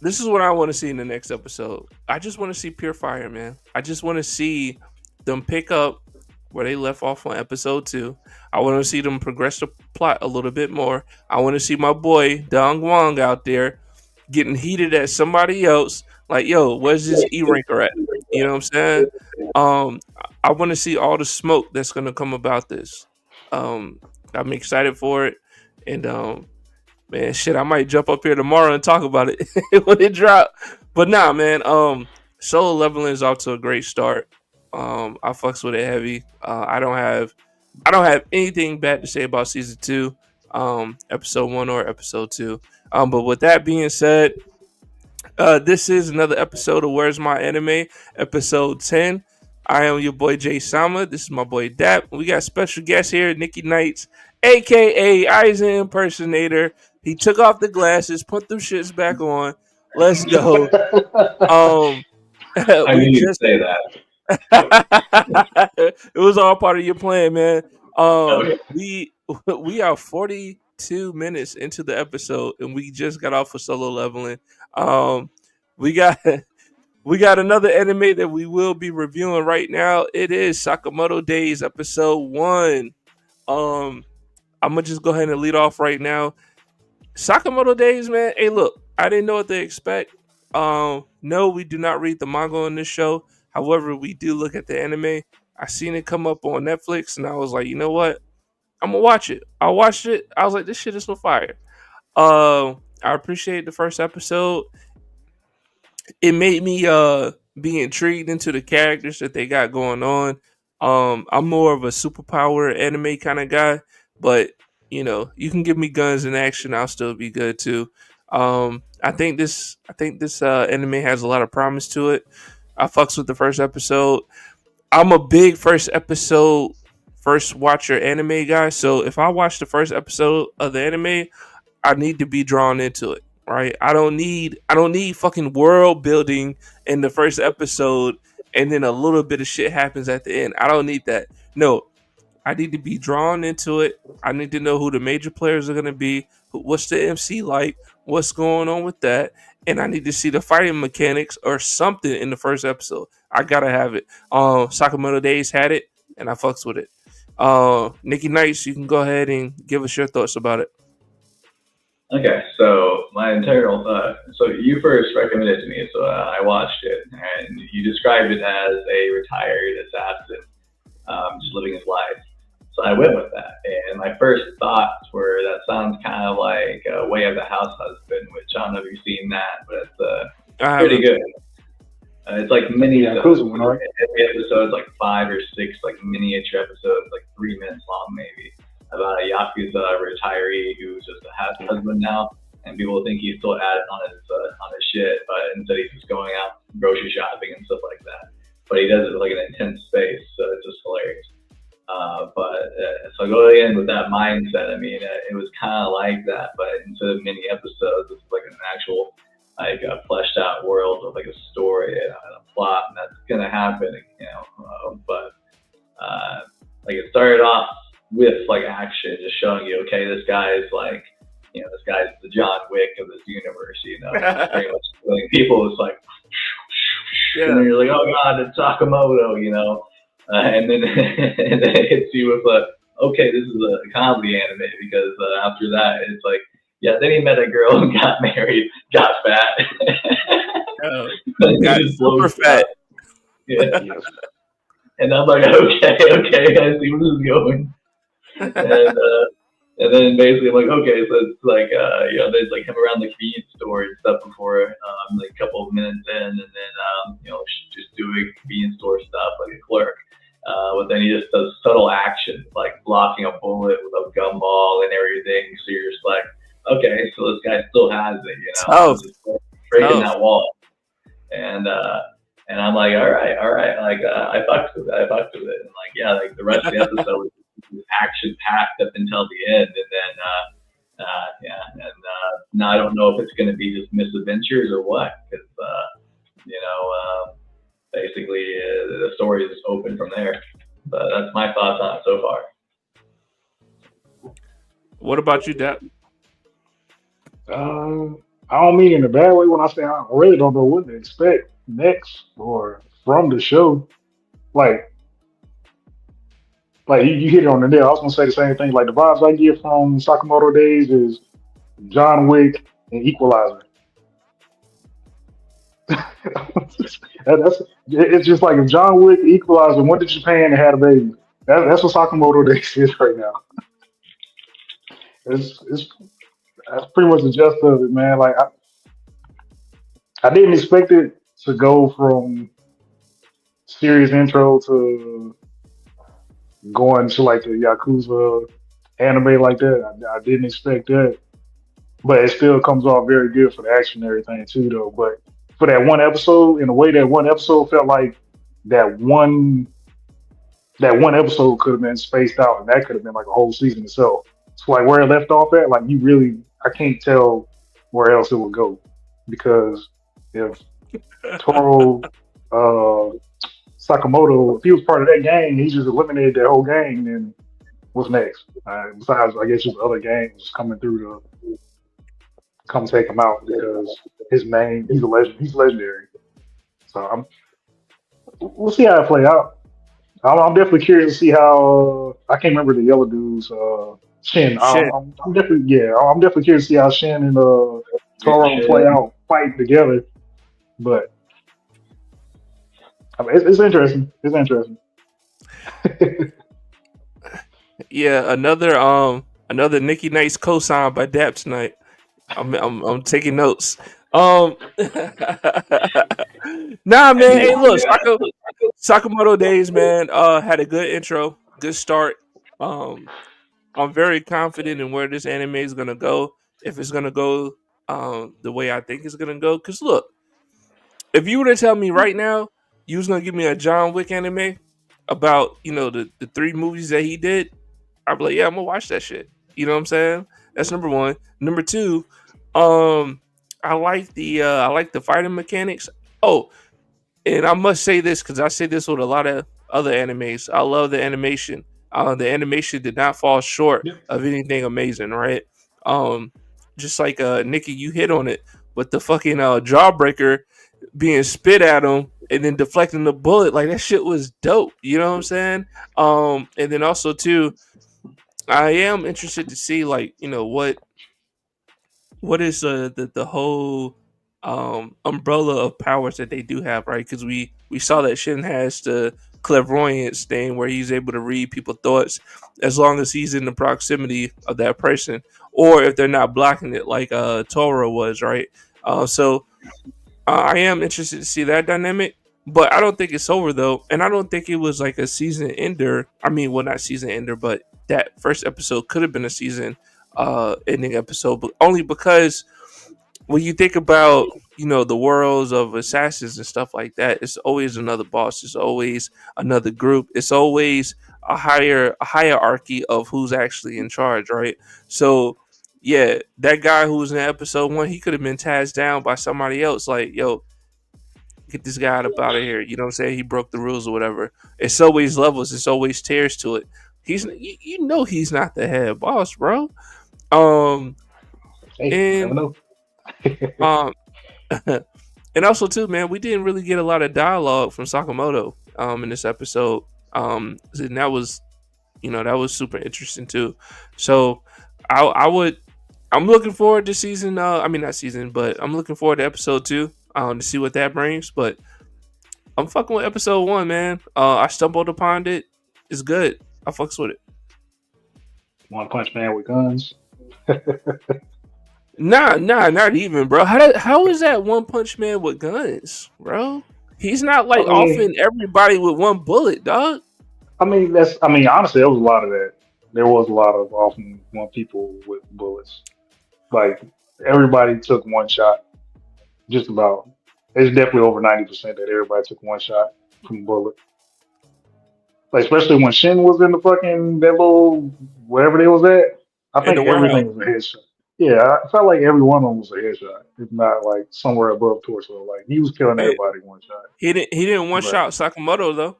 This is what I want to see in the next episode. I just want to see pure fire, man. I just want to see them pick up where they left off on episode 2. I want to see them progress the plot a little bit more. I want to see my boy Dong Wong out there getting heated at somebody else. Like, yo, where's this E ranker at? You know what I'm saying? Um, I want to see all the smoke that's gonna come about this. I'm excited for it, and man, shit, I might jump up here tomorrow and talk about it when it drop. But nah, man, solo leveling is off to a great start. I fucks with it heavy. I don't have anything bad to say about season 2, episode 1 or episode 2. But with that being said, this is another episode of Where's My Anime, episode 10. I am your boy Jay Sama. This is my boy Dap. We got special guest here, Nikki Knights, aka Aizen impersonator. He took off the glasses, put them shits back on. Let's go. I knew you'd say that. It was all part of your plan, man. Okay. We are 42 minutes into the episode, and we just got off of solo leveling. We got we got another anime that we will be reviewing right now. It is Sakamotto Days, episode 1. I'm gonna just go ahead and lead off right now. Sakamotto Days, man. Hey, look, I didn't know what to expect. No, we do not read the manga on this show. However, we do look at the anime. I seen it come up on Netflix, and I was like, you know what? I'm gonna watch it. I watched it. I was like, this shit is so fire. I appreciate the first episode. It made me be intrigued into the characters that they got going on. I'm more of a superpower anime kind of guy, but you know, you can give me guns and action, I'll still be good too. I think this anime has a lot of promise to it. I fucks with the first episode. I'm a big first watcher anime guy, so if I watch the first episode of the anime, I need to be drawn into it, right? I don't need fucking world building in the first episode and then a little bit of shit happens at the end. I don't need that. No, I need to be drawn into it. I need to know who the major players are going to be, what's the MC like, what's going on with that, and I need to see the fighting mechanics or something in the first episode. I gotta have it. Sakamoto Days had it, and I fucks with it. Nikki Knights, you can go ahead and give us your thoughts about it. Okay, so my internal thought. So you first recommended it to me, so I watched it, and you described it as a retired assassin, just living his life. So I went with that, and my first thoughts were that sounds kind of like Way of the House Husband, which I don't know if you've seen that, but it's pretty good. It's like mini episodes. Right? Every episode is like 5 or 6 like miniature episodes, like 3 minutes long maybe, about a Yakuza retiree who's just a husband now, and people think he's still at it on his shit, but instead he's just going out grocery shopping and stuff like that. But he does it like an intense space, so it's just hilarious. So going in with that mindset, I mean, it was kind of like that, but in instead of mini episodes. It's like an actual like a fleshed out world with like a story and a plot, and that's gonna happen, you know. But like it started off with like action, just showing you, okay, this guy is like, you know, this guy's the John Wick of this universe, you know, pretty much killing people. It's like, Yeah. and then you're like, oh god, it's Sakamoto, you know, and then and then it hits you with okay, this is a comedy anime because after that it's like, yeah, then he met a girl and got married, got fat, got super fat. Yeah. And I'm like, okay, I see where this is going. And then basically I'm like, okay, so it's like, you know, there's like him around the convenience store and stuff before, like a couple of minutes in, and then, you know, just doing convenience store stuff like a clerk. But then he just does subtle actions, like blocking a bullet with a gumball and everything. So you're just like, okay, so this guy still has it, you know, just breaking that wall. And I'm like, all right, like I fucked with it, and like, yeah, like the rest of the episode was action packed up until the end, and then now I don't know if it's going to be just misadventures or what, because you know, basically the story is open from there. But that's my thoughts on it so far. What about you, Dap? I don't mean in a bad way when I say I really don't know what to expect next or from the show. Like you hit it on the nail. I was gonna say the same thing. Like the vibes I get from Sakamotto Days is John Wick and Equalizer. It's just like if John Wick, Equalizer went to Japan and had a baby. That's what Sakamoto Days is right now. It's that's pretty much the gist of it, man. Like I didn't expect it to go from serious intro to going to like the Yakuza anime like that. I didn't expect that, but it still comes off very good for the action and everything too, though. But for that one episode, in a way, that one episode felt like that one episode could have been spaced out, and that could have been like a whole season itself. So like where it left off at, like I can't tell where else it would go, because if Toro Sakamoto, if he was part of that gang, he just eliminated that whole gang, then what's next? Besides, I guess just other gangs coming through to come take him out, because his name, he's a legend, he's legendary. So we'll see how it play out. I'm definitely curious to see how I can't remember the yellow dude's Shin. I'm definitely curious to see how Shin and Toro play out fighting together. But I mean, it's interesting. It's interesting. Yeah, another Nikki Nice cosign by Dap tonight. I'm taking notes. Nah, man. Hey, look, Sakamoto Days, man. Had a good intro, good start. I'm very confident in where this anime is gonna go. If it's gonna go the way I think it's gonna go. Cause look, if you were to tell me right now you was gonna give me a John Wick anime about, you know, the 3 movies that he did, I'd be like, yeah, I'm gonna watch that shit. You know what I'm saying? That's number 1. Number 2, I like the fighting mechanics. Oh, and I must say this because I say this with a lot of other animes. I love the animation. The animation did not fall short of anything amazing, right? Just like Nikki, you hit on it, but the fucking jawbreaker being spit at him and then deflecting the bullet, like that shit was dope. You know what I'm saying? And then also too, I am interested to see, like, you know, what is the whole umbrella of powers that they do have, right? Because we saw that Shin has the clairvoyance thing where he's able to read people's thoughts as long as he's in the proximity of that person, or if they're not blocking it, like Toro was, right? So I am interested to see that dynamic, but I don't think it's over though, and I don't think it was like a season ender. I mean, well, not season ender, but that first episode could have been a season ending episode, but only because when you think about, you know, the worlds of assassins and stuff like that, it's always another boss. It's always another group. It's always a hierarchy of who's actually in charge, right? So yeah, that guy who was in episode 1, he could have been tasked down by somebody else. Like, yo, get this guy up out of here. You know what I'm saying? He broke the rules or whatever. It's always levels. It's always tiers to it. You know he's not the head boss, bro. Hey, you never And know. um, and also too, man, we didn't really get a lot of dialogue from Sakamoto in this episode. And that was, that was super interesting too. So I'm looking forward to season. I mean, not season, but I'm looking forward to episode 2 to see what that brings. But I'm fucking with episode 1, man. I stumbled upon it. It's good. I fucks with it. One Punch Man with guns. Nah, not even, bro. How is that One Punch Man with guns, bro? He's not like I mean, offing everybody with one bullet, dog. honestly, there was a lot of that. There was a lot of often one people with bullets. Like everybody took one shot. Just about. It's definitely over 90% that everybody took one shot from a bullet. Like especially when Shin was in the fucking that little wherever they was at. I In the think warehouse. everything was a headshot. Yeah, I felt like every one of them was a headshot, if not like somewhere above torso. Like he was killing Hey, everybody one shot. he didn't one But shot Sakamoto though.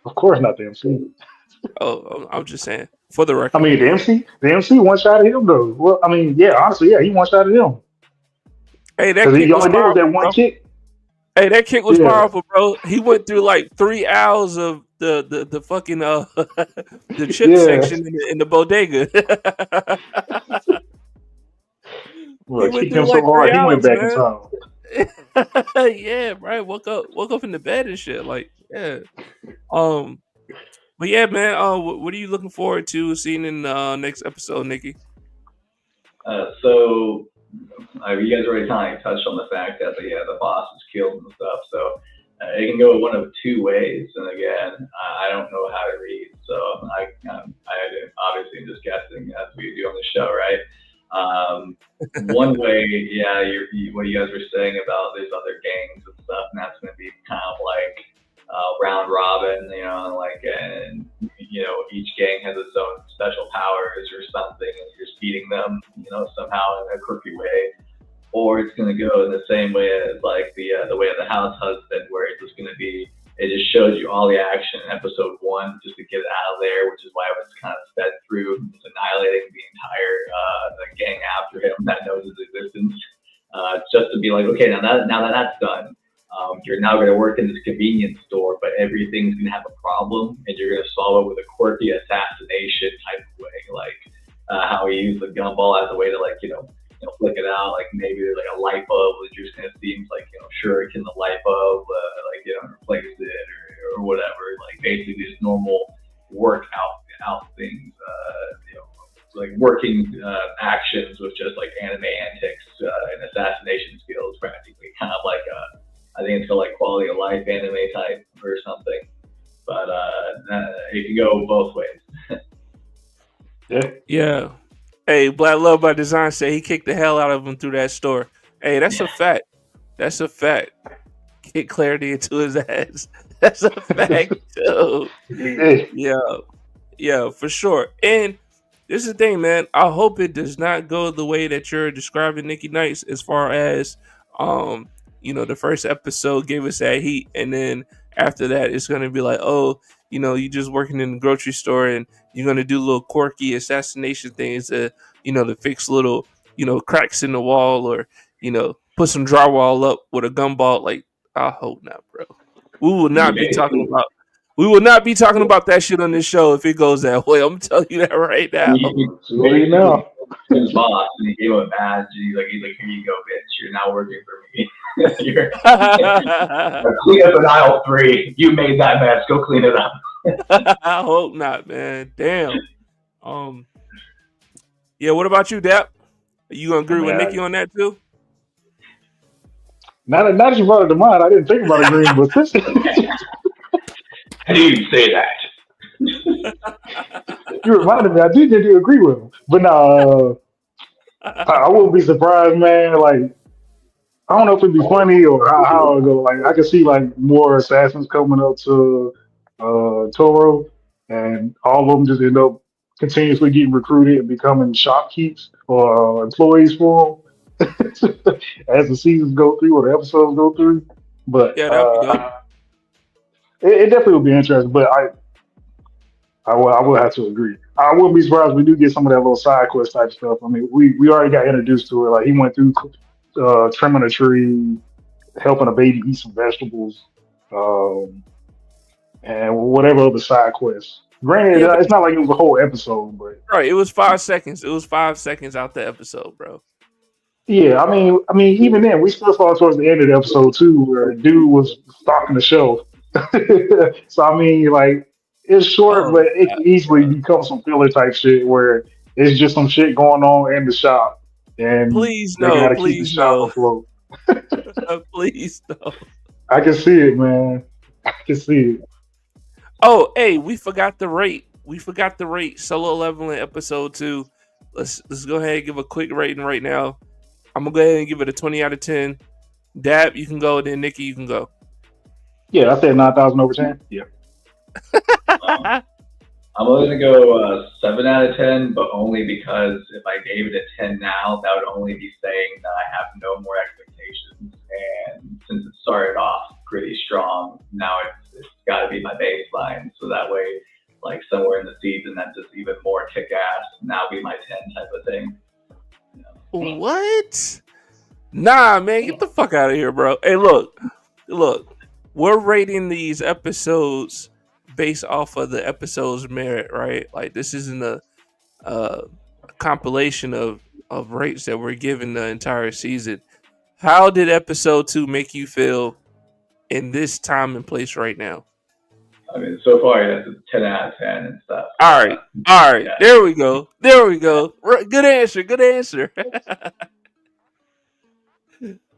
of course not the MC. Oh, I'm just saying for the I record. mean the MC one shot at him though. Well, I mean, yeah, honestly, yeah, he one shot at him Hey, that because kick he was only did was powerful, that one bro. kick. Hey, that kick was Yeah, powerful, bro. He went through like 3 hours of the fucking the chip yeah. section in the bodega. He Look, went kicked him through so like three hard he went hours, back in man. time. Yeah, right. Woke up in the bed and shit. Like, yeah. Um, but yeah, man. What are you looking forward to seeing in next episode, Nikki? So you guys already kind of touched on the fact that the boss is killed and stuff. So it can go one of two ways. And again, I don't know how to read, so I obviously am just guessing as we do on the show, right? One way, yeah, what you guys were saying about there's other gangs and stuff, and that's going to be kind of like round robin, and each gang has its own special powers or something, and you're just beating them, somehow in a quirky way. Or it's going to go in the same way as like the way of the house husband, where it's just going to be, it just shows you all the action in episode 1 just to get it out of there, which is why it was kind of sped through, just annihilating the entire the gang after him that knows his existence, just to be like, okay, now that that's done, you're now going to work in this convenience store, but everything's going to have a problem, and you're going to solve it with a quirky assassination type of way, like how he used the gumball as a way to flick it out, like maybe there's like a light bulb that just kind of seems like, sure, can the light bulb replace it or whatever, like basically just normal work out things, like working actions with just like anime antics and assassination skills, practically kind of like I think it's called like quality of life anime type or something, but it can go both ways. Yeah. Yeah. Hey, Black Love by Design said he kicked the hell out of him through that store. Hey, that's a fact. That's a fact. Kick clarity into his ass. That's a fact, too. Yeah, for sure. And this is the thing, man. I hope it does not go the way that you're describing Nikki Knights, as far as the first episode gave us that heat, and then after that it's gonna be like, oh, you just working in the grocery store and you're gonna do little quirky assassination things to fix little, cracks in the wall, or, put some drywall up with a gumball. Like, I hope not, bro. We will not be talking about that shit on this show if it goes that way. I'm telling you that right now. His boss, and he gave him a badge, and he's like, here you go, bitch. You're now working for me. You're clean up in aisle 3. You made that mess. Go clean it up. I hope not, man. Damn. Yeah. What about you, Dap? You gonna agree with Nikki on that too? Now that you brought it to mind, I didn't think about agreeing with this. How do you say that? You reminded me. I did agree with him, but no, I wouldn't be surprised, man. Like, I don't know if it'd be funny or how it go. Like, I could see like more assassins coming up to Toro, and all of them just end up continuously getting recruited and becoming shopkeepers or employees for them as the seasons go through or the episodes go through. But Yeah, that'd be dope. it definitely would be interesting. But I will have to agree. I wouldn't be surprised if we do get some of that little side quest type stuff. I mean, we already got introduced to it. Like he went through trimming a tree, helping a baby eat some vegetables, um, and whatever other side quests. Granted, Yeah, but it's not like it was a whole episode, but right, it was 5 seconds. It was 5 seconds out the episode, bro. yeah, I mean, even then, we still saw towards the end of the episode too, where dude was stocking the shelf. So I mean, like it's short, Oh, but it can easily become some filler type shit where it's just some shit going on in the shop, and please they no, got to keep the please shop no, afloat. please no. I can see it, man. I can see it. Oh, hey, we forgot the rate. We forgot the rate. Solo leveling episode 2. Let's go ahead and give a quick rating right now. I'm gonna go ahead and give it a 20 out of 10. Dab, you can go. Then Nikki, you can go. Yeah, I said 9,000 over 10. Yeah. Um, I'm only gonna go 7 out of 10, but only because if I gave it a 10 now, that would only be saying that I have no more expectations. And since it started off pretty strong, now it's got to be my baseline. So that way, like somewhere in the season, that's just even more kick ass. Now be my 10 type of thing. You know? What? Nah, man, get the fuck out of here, bro. Hey, look. We're rating these episodes based off of the episode's merit, right? Like this isn't a compilation of rates that we're giving the entire season. How did episode 2 make you feel in this time and place right now? I mean, so far, yeah, it's a 10 out of 10 and stuff. All right, all right. Yeah. There we go. Good answer. Good answer.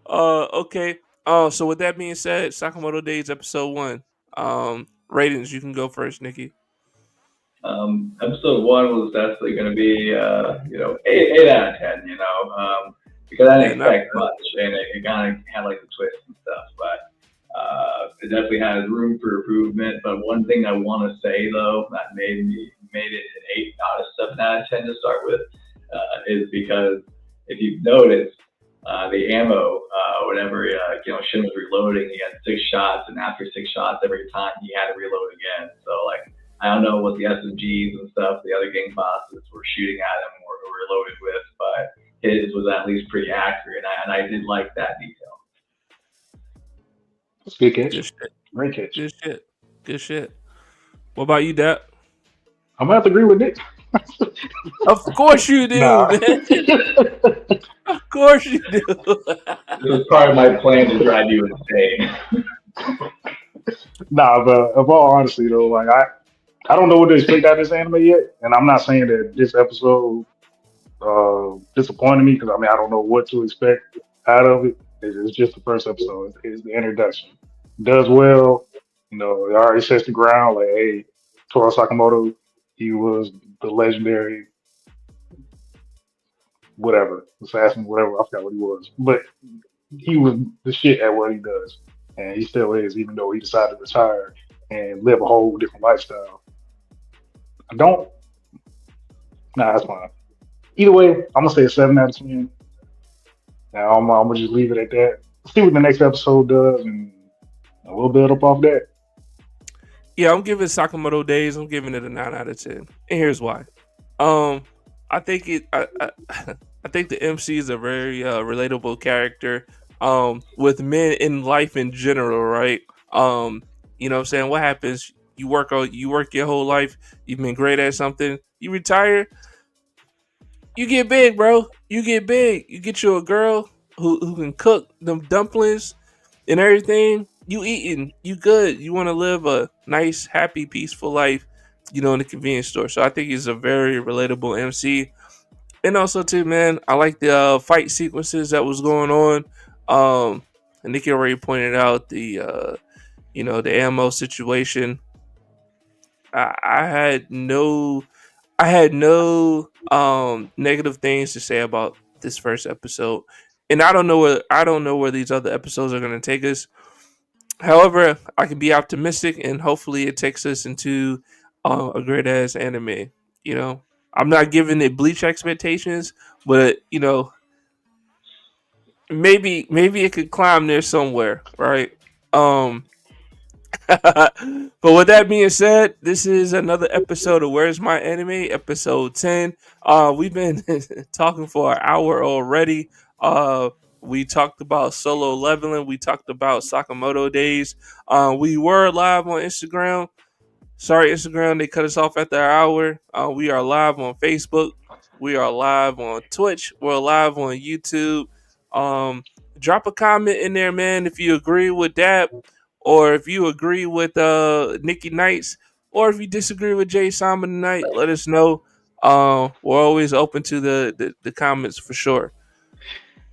Okay. So with that being said, Sakamoto Days episode 1. Ratings. You can go first, Nikki. Episode 1 was definitely going to be, 8 out of 10, because I didn't Yeah, expect much, and it kind of had like the twist and stuff, but it definitely has room for improvement. But one thing I want to say though that made it an 8 out of 10 to start with is because if you've noticed, the ammo, whenever Shin was reloading, he had 6 shots, and after 6 shots, every time he had to reload again. So like, I don't know what the SMGs and stuff the other gang bosses were shooting at him or reloaded with, but his was at least pretty accurate, and I did like that detail. That's a good catch. Good shit. Great catch. Good shit. Good shit. What about you, Dap? I'm gonna have to agree with Nick. Of course you do, Nah. man. Of course you do. This was part of my plan to drive you insane. Nah, but of all honesty though, like I don't know what to expect out of this anime yet, and I'm not saying that this episode disappointed me because I mean I don't know what to expect out of it. It's just the first episode. It's the introduction. Does well, it already sets the ground. Like, hey, Toru Sakamoto, he was the legendary whatever assassin, whatever. I forgot what he was, but he was the shit at what he does, and he still is, even though he decided to retire and live a whole different lifestyle. I don't. Nah, that's fine. Either way, I'm gonna say a 7 out of 10. Now I'm gonna just leave it at that. See what the next episode does, and we'll build up off that. Yeah, I'm giving Sakamoto Days. I'm giving it a 9 out of 10, and here's why. I think I think the MC is a very relatable character. With men in life in general, right? You know what I'm saying? What happens? You work your whole life. You've been great at something. You retire. You get big, bro. You get big. You get you a girl who can cook them dumplings and everything. You eating. You good. You want to live a nice, happy, peaceful life. In the convenience store. So I think he's a very relatable MC. And also too, man, I like the fight sequences that was going on. And Nikki already pointed out the the ammo situation. I had no negative things to say about this first episode, and I don't know where these other episodes are going to take us. However, I can be optimistic, and hopefully, it takes us into a great ass anime. I'm not giving it Bleach expectations, but maybe it could climb there somewhere, right? Um, but with that being said, this is another episode of Where's My Anime, episode 10. We've been talking for an hour already. We talked about solo leveling. We talked about Sakamoto Days. We were live on Instagram. Sorry, Instagram, they cut us off at the hour. We are live on Facebook. We are live on Twitch. We're live on YouTube. Drop a comment in there, man, if you agree with that, or if you agree with Nikki Knights, or if you disagree with Jay Simon tonight, let us know. We're always open to the comments for sure.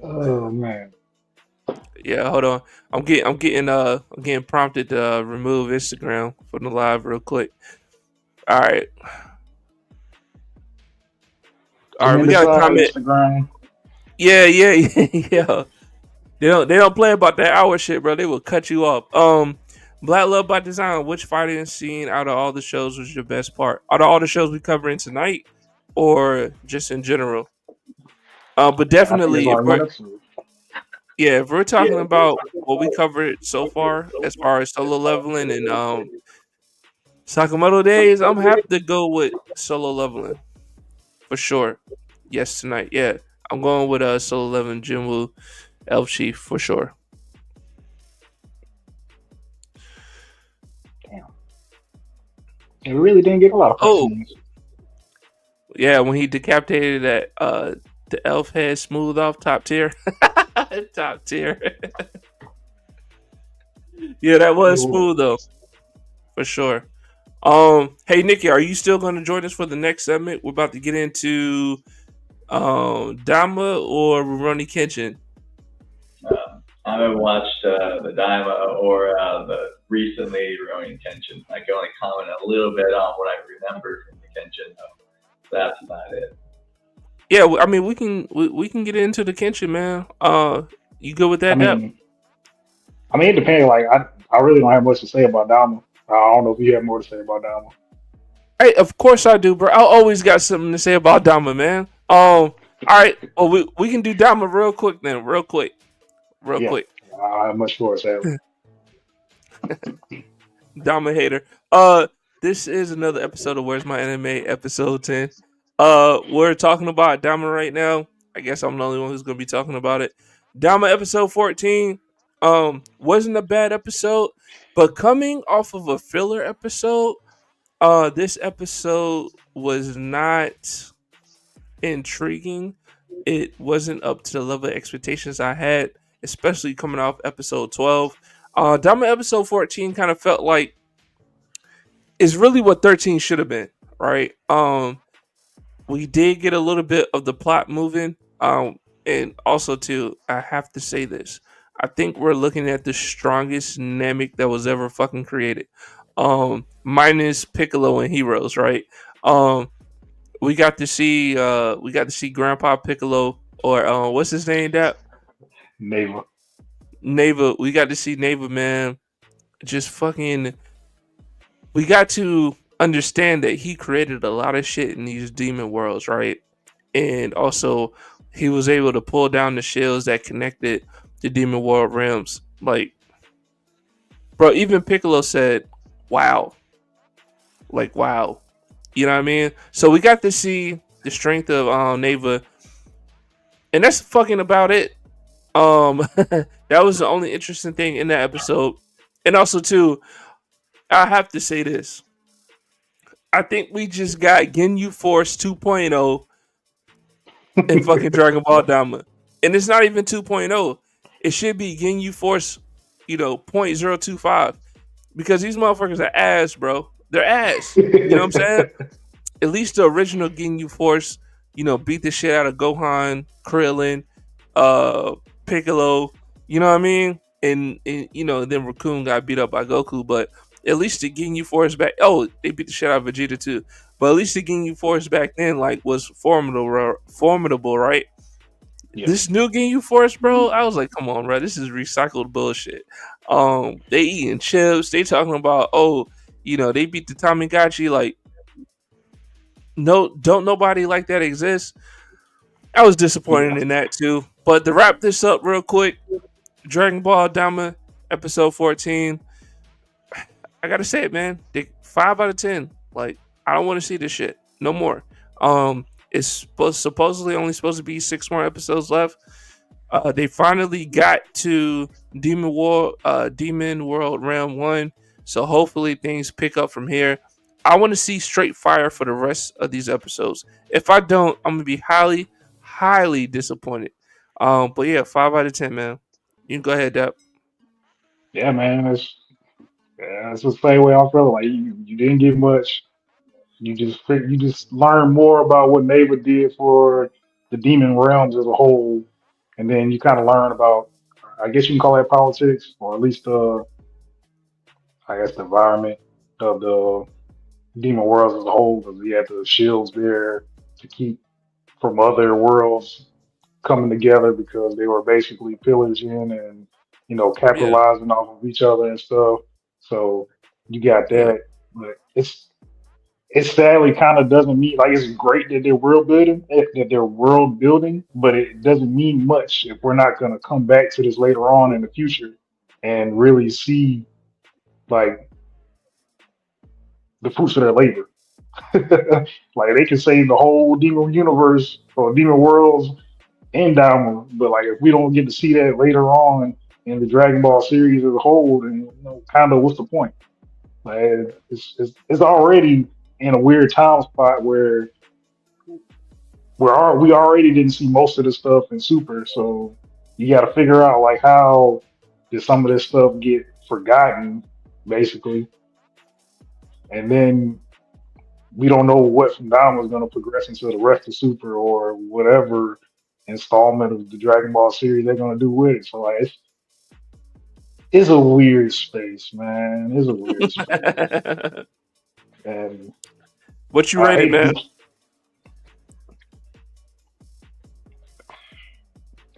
Oh man. Yeah, hold on. I'm getting prompted to remove Instagram from the live real quick. All right. All right, we got a comment. Instagram. Yeah. Yeah. They don't play about that hour shit, bro. They will cut you off. Black Love by Design. Which fighting scene out of all the shows was your best part? Out of all the shows we covering tonight, or just in general? But definitely, if we're talking about what we covered so far as far as solo leveling and Sakamoto Days, I'm happy to go with solo leveling for sure. Yes, tonight. Yeah, I'm going with solo leveling Jinwoo Elf Chief for sure. Damn. And we really didn't get a lot of cutscenes. Yeah, when he decapitated that the elf head smooth off, top tier. Top tier. Yeah, that was smooth though. For sure. Hey Nikki, are you still gonna join us for the next segment? We're about to get into Daima or Rurouni Kenshin. I haven't watched the Daima or the recently Rurouni Kenshin. I can only comment a little bit on what I remember from the Kenshin, though. That's about it. Yeah, I mean we can get into the Kenshin, man. You good with that? I mean, it depends. Like I really don't have much to say about Daima. I don't know if you have more to say about Daima. Hey, of course I do, bro. I always got something to say about Daima, man. All right. Well, we can do Daima real quick then. Real quick. I have much more to say. Daima hater. This is another episode of Where's My Anime, episode 10. We're talking about Daima right now. I guess I'm the only one who's gonna be talking about it. Daima episode 14. Wasn't a bad episode, but coming off of a filler episode, this episode was not intriguing. It wasn't up to the level of expectations I had, especially coming off episode 12. Daima episode 14 kind of felt like it's really what 13 should have been, right? We did get a little bit of the plot moving. And also too, I have to say this. I think we're looking at the strongest Namek that was ever fucking created. Minus Piccolo and Heroes, right? We got to see Grandpa Piccolo, or what's his name? That Neva. We got to see Neva, man. Just fucking. We got to understand that he created a lot of shit in these demon worlds, right? And also, he was able to pull down the shields that connected the demon world realms. Like, bro, even Piccolo said, "Wow." Like, wow. You know what I mean? So we got to see the strength of Neva, and that's fucking about it. That was the only interesting thing in that episode. And also too, I have to say this. I think we just got Ginyu Force 2.0 in fucking Dragon Ball Daima. And it's not even 2.0. It should be Ginyu Force, 0.025. Because these motherfuckers are ass, bro. They're ass. You know what I'm saying? At least the original Ginyu Force, beat the shit out of Gohan, Krillin, Piccolo. You know what I mean? And then Raccoon got beat up by Goku, but at least the Ginyu Force back. Oh, they beat the shit out of Vegeta too. But at least the Ginyu Force back then, was formidable, right? Yeah. This new Ginyu Force, bro, I was like, come on, bro, this is recycled bullshit. They eating chips. They talking about, they beat the Tamagotchi. Like, no, don't nobody like that exist. I was Yeah, disappointed in that too. But to wrap this up real quick, Dragon Ball Daima episode 14. I gotta say it, man. 5 out of 10. Like, I don't want to see this shit no more. It's supposedly only supposed to be 6 more episodes left. They finally got to Demon World Round 1, so hopefully things pick up from here. I want to see straight fire for the rest of these episodes. If I don't, I'm gonna be highly, highly disappointed. But yeah, 5 out of 10, man. You can go ahead, Dep. yeah, man. It's the same way I feel. Like you didn't get much. You just learn more about what Neva did for the demon realms as a whole, and then you kind of learn about, I guess you can call that politics, or at least I guess the environment of the demon worlds as a whole, because you had the shields there to keep from other worlds coming together because they were basically pillaging and Yeah, capitalizing off of each other and stuff. So you got yeah, that, but it sadly kind of doesn't mean like it's great that they're world building, but it doesn't mean much if we're not going to come back to this later on in the future and really see like the fruits of their labor. Like they can save the whole demon universe or demon worlds and Diamond, but like if we don't get to see that later on in the Dragon Ball series as a whole, then kind of what's the point? Like it's already in a weird time spot where we already didn't see most of the stuff in Super, so you got to figure out like how did some of this stuff get forgotten, basically, and then we don't know what from Diamond is going to progress into the rest of Super or whatever installment of the Dragon Ball series they're going to do with it. So like it's a weird space, man. It's a weird space, and what you I rated, hate. man?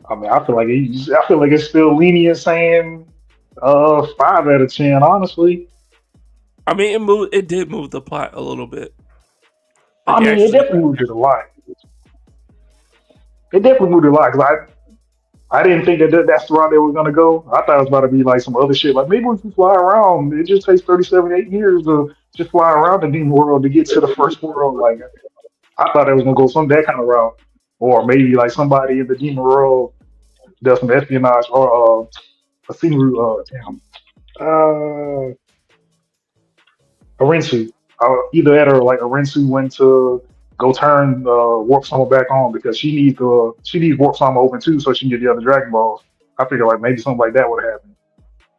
I mean, I feel like it's still lenient saying 5 out of 10. Honestly, I mean, it did move the plot a little bit. I Like, mean, it actually, definitely moved it a lot. It definitely moved it a lot because I didn't think that's the route they were gonna go. I thought it was about to be like some other shit. Like maybe we can fly around. It just takes 37, 8 years to just fly around the demon world to get to the first world. Like I thought it was gonna go some that kind of route, or maybe like somebody in the demon world does some espionage or a scenery. Damn. Arinsu. Either that or like Arinsu went to go turn Warp Summer back on because she needs Warp Summer open too so she can get the other Dragon Balls. I figure like maybe something like that would have happened.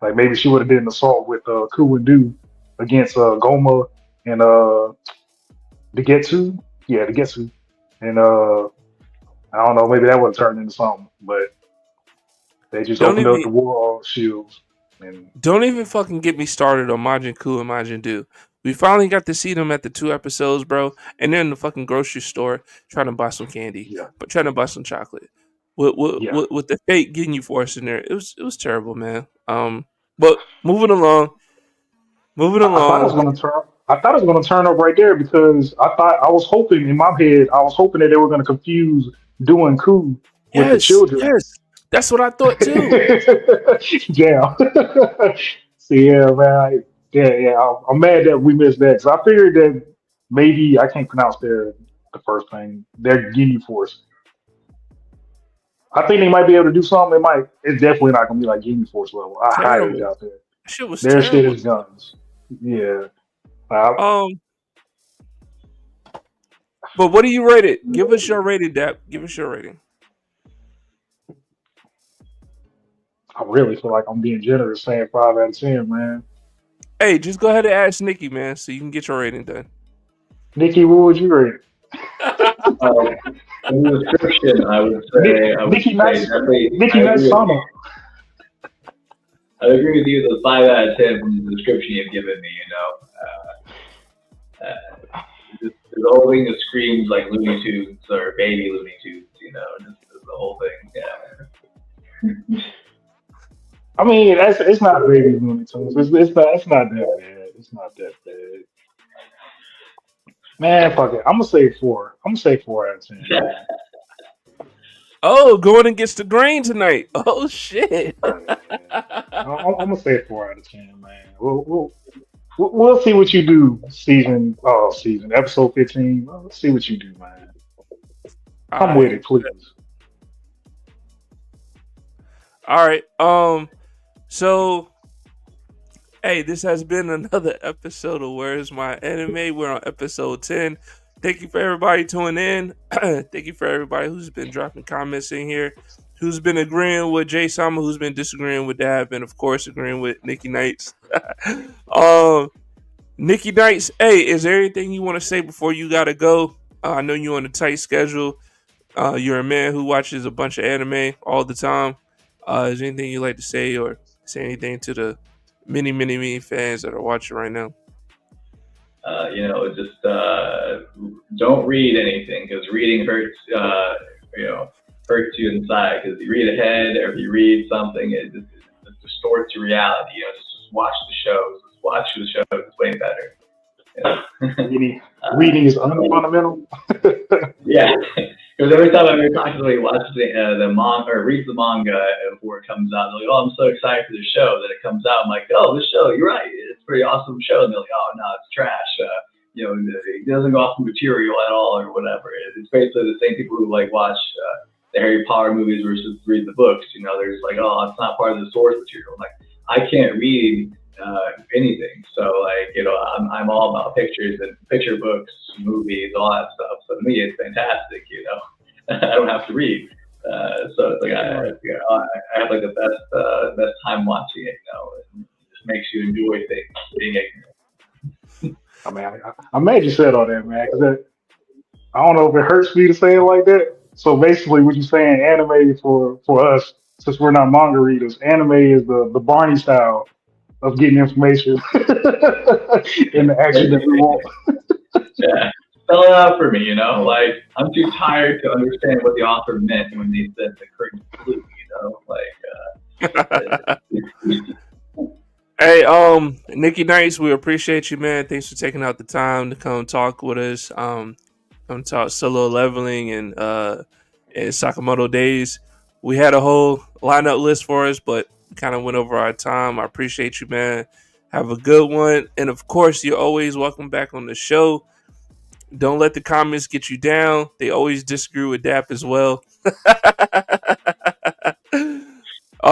Like maybe she would have did an assault with Ku and Du against Goma and the Getsu. Yeah, the Getsu. And I don't know, maybe that would have turned into something. But they just don't opened up even the war shields and don't even fucking get me started on Majin Ku and Majin Du. We finally got to see them at the 2 episodes, bro, and they're in the fucking grocery store trying to buy some candy, yeah, but trying to buy some chocolate. With with, yeah. with, with the fake getting you forced in there, it was terrible, man. But moving along, moving I thought it was along. gonna turn. I thought it was gonna turn up right there because I was hoping in my head I was hoping that they were gonna confuse doing coup with the Yes, children. yes, that's what I thought too. Jam. So yeah, man. Yeah. I'm mad that we missed that. So I figured that maybe I can't pronounce the first thing. Their Guinea Force. I think they might be able to do something. It might. It's definitely not gonna be like Guinea Force level. I highly Terrible. doubt that. That shit was Their shit terrible. is guns. Yeah. I, Um, but what do you rate it? Give us your rating, Dap. Give us your rating. I really feel like I'm being generous saying 5 out of 10, man. Hey, just go ahead and ask Nikki, man, so you can get your rating done. Nikki, what would you rate Um, in the description, it? I would say definitely. Nikki I Nice agree with Sama. you. I agree with you. The 5 out of 10 from the description you've given me. The whole thing just screams like Looney Tunes or baby Looney Tunes. Just the whole thing. Yeah. I mean, it's not baby Looney Tunes. It's not that bad. It's not that bad. Man, fuck it. I'm gonna say 4. I'm gonna say 4 out of 10, man. Oh, going against the grain tonight. Oh shit. I'm gonna say 4 out of 10, man. We'll see what you do season episode 15. Let's see what you do, man. All Come with right. it, please. All right. So hey, this has been another episode of Where's My Anime. We're on episode 10. Thank you for everybody tuning in. Thank you for everybody who's been dropping comments in here, who's been agreeing with Jay Sama, who's been disagreeing with Dab, and of course agreeing with Nikki Knights. um, Nikki Knights, hey, is there anything you want to say before you gotta go? I know you're on a tight schedule. You're a man who watches a bunch of anime all the time. Is there anything you'd like to say or say anything to the many fans that are watching right now? Just don't read anything because reading hurts. Hurts you inside because you read ahead or if you read something, it distorts your reality. Just watch the shows. Just watch the shows. It's way better. Reading is unfundamental. Yeah, because every time I constantly watch the manga or read the manga before it comes out, they're like, "Oh, I'm so excited for the show." Then it comes out, I'm like, "Oh, this show, you're right, it's a pretty awesome show." And they're like, "Oh, no, it's trash. It doesn't go off the material at all, or whatever." It's basically the same people who like watch the Harry Potter movies versus read the books. They're just like, "Oh, it's not part of the source material." I'm like, I can't read anything. So I'm all about pictures and picture books, movies, all that stuff. So to me, it's fantastic. I don't have to read. So it's like I have like the best time watching it. It just makes you enjoy things, being ignorant. I mean, I'm mad you said all that, man. Because I don't know if it hurts me to say it like that. So basically, what you're saying, anime for us, since we're not manga readers, anime is the Barney style of getting information in the action that we want. Yeah. Spell it out for me, like I'm too tired to understand what the author meant when they said the curtain's blue, Hey, Nikki Knights, we appreciate you, man. Thanks for taking out the time to come talk with us. Come talk solo leveling and Sakamotto Days. We had a whole lineup list for us, but kind of went over our time. I appreciate you, man. Have a good one. And of course, you're always welcome back on the show. Don't let the comments get you down. They always disagree with Dap as well.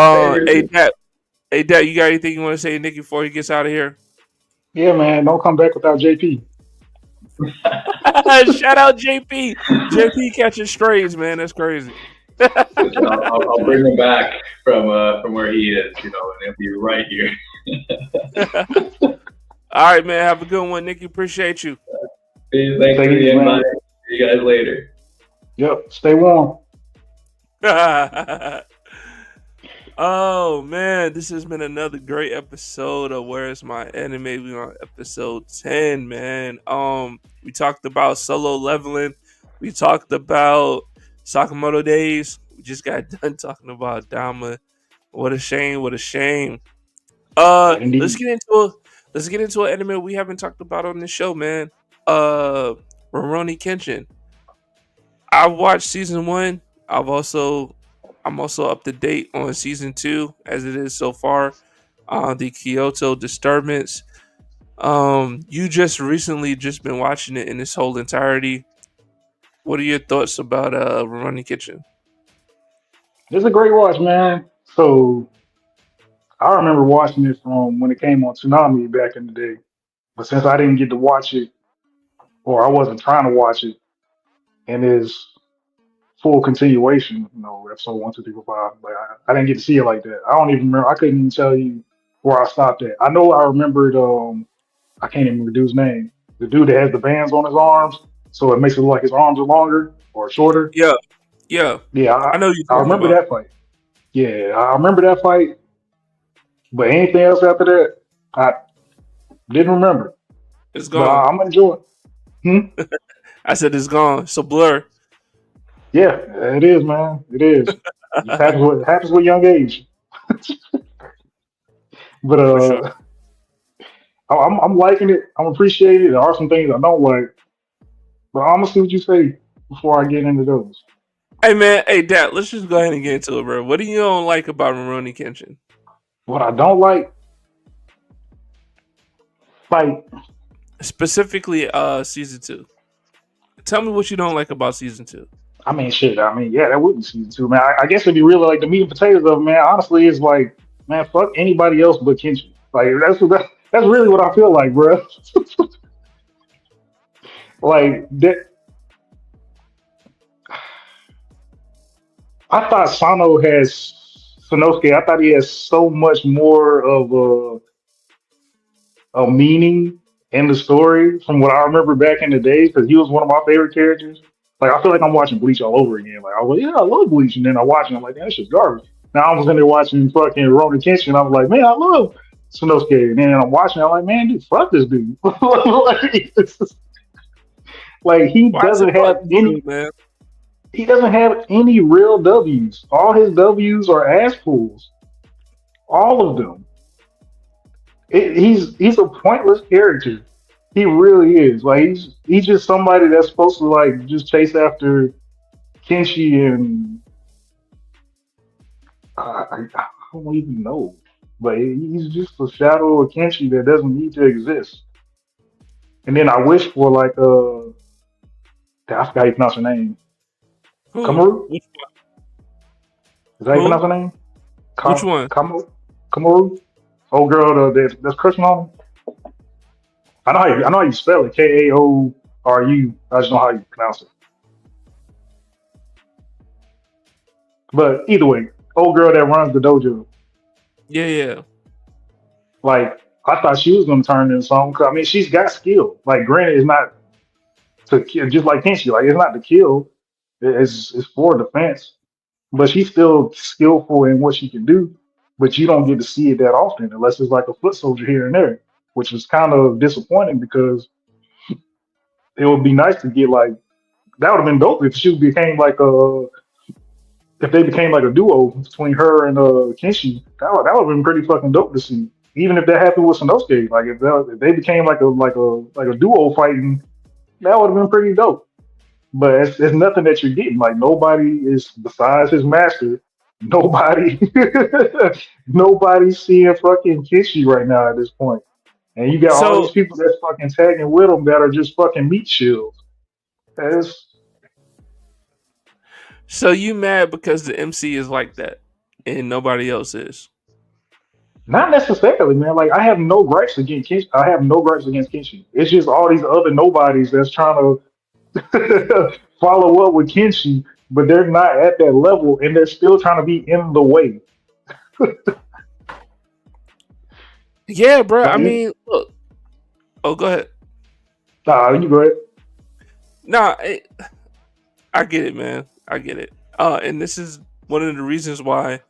Hey, Dap. Hey, Dap, you got anything you want to say to Nicky before he gets out of here? Yeah, man. Don't come back without JP. Shout out JP. JP catching strays, man. That's crazy. I'll bring him back from where he is, and he'll be right here. All right, man. Have a good one, Nikki. Appreciate you. Thanks for the invite. See you guys later. Yep. Stay warm. Oh man, this has been another great episode of Where's My Anime. We're on episode 10, man. We talked about solo leveling. We talked about Sakamotto Days. We just got done talking about Daima. What a shame! What a shame. Let's get into an anime we haven't talked about on this show, man. Rurouni Kenshin. I've watched season 1. I'm also up to date on season 2 as it is so far. The Kyoto disturbance. You just recently been watching it in its whole entirety. What are your thoughts about Rurouni Kenshin? It's a great watch, man. So I remember watching it from when it came on Tsunami back in the day. But since I didn't get to watch it, or I wasn't trying to watch it, and its full continuation, episode 1, 2, 3, 4, 5, like I didn't get to see it like that. I don't even remember. I couldn't even tell you where I stopped at. I know I remembered. I can't even remember the dude's name. The dude that has the bands on his arms, so it makes it look like his arms are longer or shorter. Yeah. I know you. I remember that fight. Yeah, I remember that fight. But anything else after that, I didn't remember. It's gone. But I'm enjoying. I said it's gone. It's a blur. Yeah, it is, man. It is. It happens with young age. But sure. I'm liking it. I'm appreciating it. There are some things I don't like, But I'm gonna see what you say before I get into those. Hey man, hey Dad, let's just go ahead and get into it, bro. What do you don't like about Rurouni Kenshin? What I don't like, Specifically, season 2. Tell me what you don't like about season 2. I mean, shit. I mean, yeah, that would be season two, man. I guess it'd be really like the meat and potatoes of it, man. Honestly, it's like, man, fuck anybody else but Kenshin. Like that's really what I feel like, bro. Like that. I thought Sano has Sanosuke. I thought he has so much more of a meaning in the story from what I remember back in the days because he was one of my favorite characters. Like I feel like I'm watching Bleach all over again. Like I was like, yeah, I love Bleach, and then I watch it, I'm like, that shit's garbage. Now I was in there watching fucking Rurouni Kenshin, I was like, man, I love Sanosuke, and then I'm watching, I'm like, man, dude, fuck this dude. Like, it's just- like, Why is it fucking true, man? he doesn't have any real W's. All his W's are ass pulls. All of them. He's a pointless character. He really is. Like he's just somebody that's supposed to like just chase after Kenshi and I don't even know. But he's just a shadow of Kenshi that doesn't need to exist. And then I wish for like I forgot how you pronounce her name. Who? Kamaru? Which Is that how you who? pronounce her name? Which one? Kamaru? Old girl that's crushing on him. I know how you spell it. Kaoru. I just know how you pronounce it. But either way, old girl that runs the dojo. Yeah, yeah. Like I thought she was gonna turn into something. 'Cause, I mean, she's got skill. Like granted, it's not to kill, just like Kenshi. Like it's not to kill. It's for defense. But she's still skillful in what she can do. But you don't get to see it that often unless it's like a foot soldier here and there, which was kind of disappointing because it would be nice to get like that would have been dope if she became like a if they became like a duo between her and Kenshi. That would have been pretty fucking dope to see. Even if that happened with Sanosuke, like if they became like a duo fighting, that would have been pretty dope. But it's nothing that you're getting. Like nobody is besides his master. Nobody, nobody's seeing fucking Kishi right now at this point. And you got all these So people that's fucking tagging with him that are just fucking meat shields. It's so you mad because the MC is like that and nobody else is? not necessarily, man. Like I have no gripes against Kishi. I have no gripes against Kishi. It's just all these other nobodies that's trying to follow up with Kenshi, but they're not at that level, and they're still trying to be in the way. Yeah, bro. I Like, mean, look. Oh, go ahead. nah, you go ahead. Nah, I get it, man. I get it. And this is one of the reasons why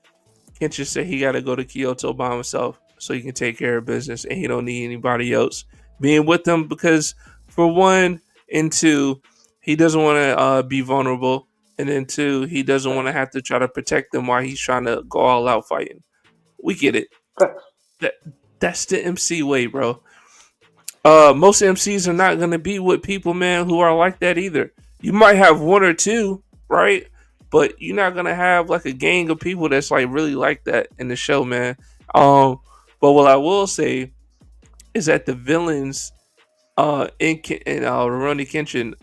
Kenshin said he got to go to Kyoto by himself so he can take care of business and he don't need anybody else being with him because, for one, and two, he doesn't want to be vulnerable, and then two, he doesn't want to have to try to protect them while he's trying to go all out fighting. We get it. That that's the MC way, bro. Most MCs are not gonna be with people, man, who are like that either. You might have one or two, right? But you're not gonna have like a gang of people that's like really like that in the show, man. Um, but what I will say is that the villains in Rurouni Kenshin,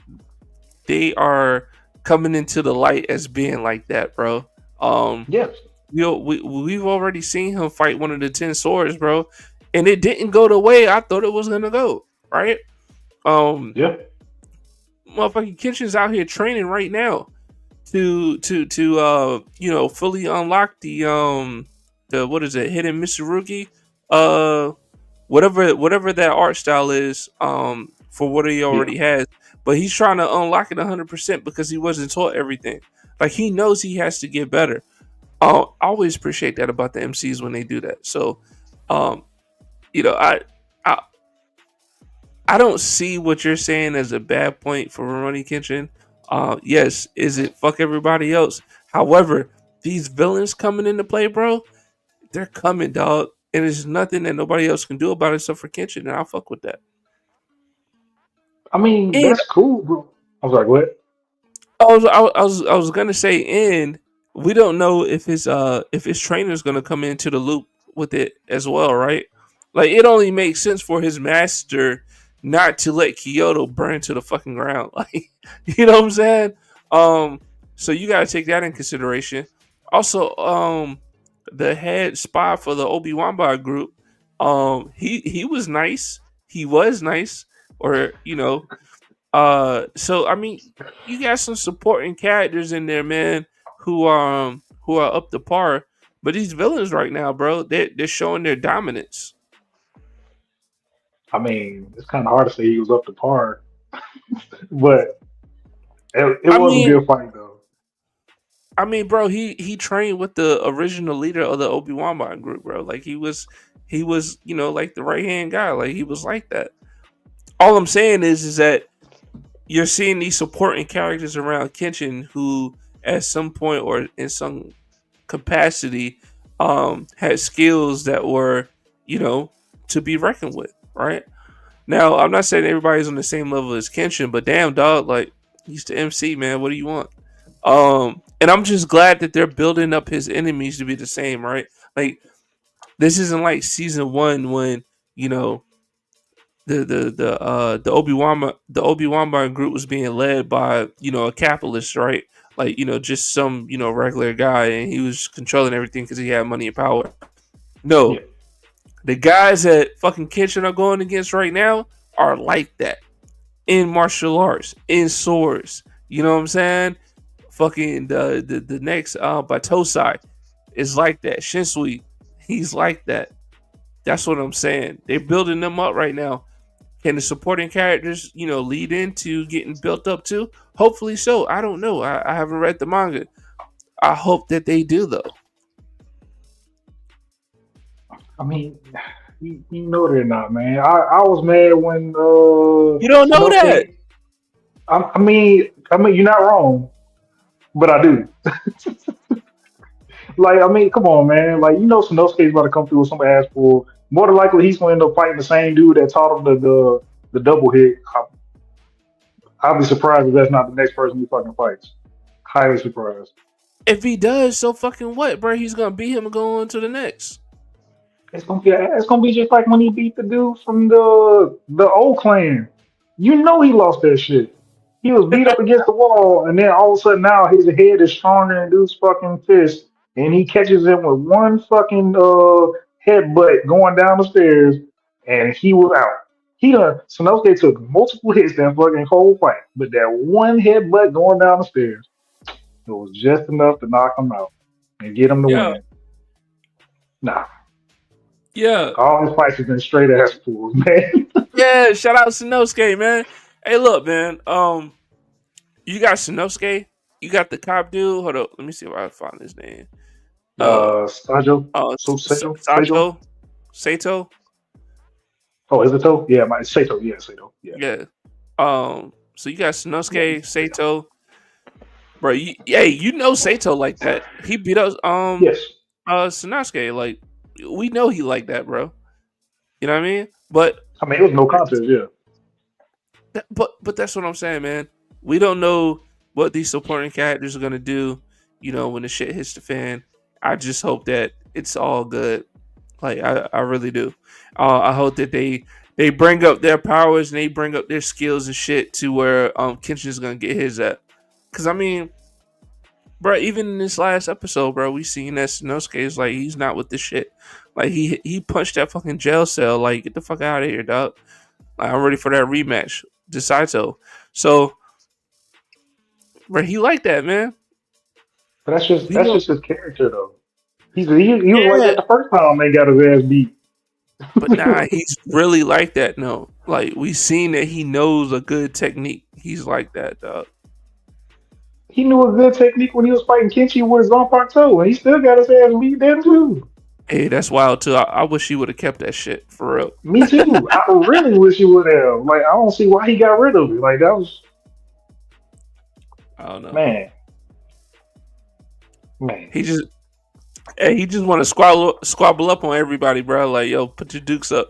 they are coming into the light as being like that, bro. Um, Yeah, we've already seen him fight one of the 10 swords, bro, and it didn't go the way I thought it was gonna go, right? Um, yeah, Motherfucking Kitchen's out here training right now to fully unlock the what is it, hidden Mitsurugi, uh whatever that art style is, for what he yeah. already has, but he's trying to unlock it 100% because he wasn't taught everything. Like he knows he has to get better. I always appreciate that about the MCs when they do that. So, um, you know, I I don't see what you're saying as a bad point for Rurouni Kenshin. Yes, is it fuck everybody else? However, these villains coming into play, bro, they're coming, dog, and there's nothing that nobody else can do about it except for Kenshin, and I'll fuck with that. I mean, And that's cool, bro. I was like, what? I was gonna say, and we don't know if his trainer's gonna come into the loop with it as well, right? Like it only makes sense for his master not to let Kyoto burn to the fucking ground. Like you know what I'm saying? Um, so you gotta take that in consideration. Also, the head spy for the Obi Wan group, he was nice. He was nice, or so I mean, you got some supporting characters in there, man, who are up to par. But these villains right now, bro, they're showing their dominance. I mean, it's kind of hard to say he was up to par, but it I was a mean, good fight though. bro, he trained with the original leader of the Obi Wan group, bro. Like he was, like the right hand guy. Like he was like that. All I'm saying is that you're seeing these supporting characters around Kenshin who, at some point or in some capacity, had skills that were, to be reckoned with, right? Now, I'm not saying everybody's on the same level as Kenshin, but damn dog, like he's the MC, man. What do you want? And I'm just glad that they're building up his enemies to be the same, right? Like this isn't like season one when you know the Obi Wan group was being led by a capitalist, right? Like just some regular guy, and he was controlling everything because he had money and power. No, Yeah, the guys that fucking Kenshin are going against right now are like that in martial arts, in swords. You know what I'm saying? Fucking the next Batosai is like that. Shinsui, he's like that. That's what I'm saying. They're building them up right now. Can the supporting characters, lead into getting built up too? Hopefully so. I don't know. I haven't read the manga. I hope that they do though. I mean, you know they're not, man. I was mad when You don't know that. Sanosuke. I mean, you're not wrong, but I do. Like, I mean, come on, man. Like, Sanosuke's about to come through with some ass pull. More than likely, he's going to end up fighting the same dude that taught him the double hit. I'll be surprised if that's not the next person he fucking fights. Highly surprised. If he does, so fucking what, bro? He's gonna beat him and go on to the next. It's gonna be just like when he beat the dude from the old clan. You know he lost that shit. He was beat up against the wall, and then all of a sudden now his head is stronger than dude's fucking fist, and he catches him with one fucking headbutt going down the stairs, and he was out. Sanosuke took multiple hits that fucking whole fight, but that one headbutt going down the stairs, it was just enough to knock him out and get him to Yeah, win. Nah, yeah, all his fights have been straight ass pulls, man. yeah. Shout out Sanosuke, man. Hey, look, man. You got Sanosuke. You got the cop dude. Hold up. Let me see if I can find his name. Uh, Sajo, Sajo. Sato, Sato. Oh, is it Sato? Yeah, Sato. Yeah, Sato. Yeah. Yeah. So you got Sanosuke, Sato, bro. You know Sato like that. He beat us. Yes. Sanosuke, like we know he like that, bro. You know what I mean? But I mean, it was no contest. Yeah. but that's what I'm saying, man. We don't know what these supporting characters are gonna do. When the shit hits the fan. I just hope that it's all good. Like I really do. I hope that they bring up their powers and they bring up their skills and shit to where Kenshin's gonna get his at. Cause I mean, bro, even in this last episode, bro, we seen that Sanosuke is like he's not with the shit. Like he punched that fucking jail cell. Like get the fuck out of here, dog. Like I'm ready for that rematch, Desaito. So, bro, he like that, man. But that's just We that's don't. just his character, though. He was like Yeah, that the first time they got his ass beat. but nah, he's really like that. No, like we seen that he knows a good technique. He's like that, dog. He knew a good technique when he was fighting Kenshi with his Zanpakuto, and he still got his ass beat then too. Hey, that's wild too. I wish he would have kept that shit for real. Me too. I really wish he would have. Like, I don't see why he got rid of it. Like, that was I don't know. man, man. He just want to squabble up on everybody, bro. Like, yo, put your dukes up.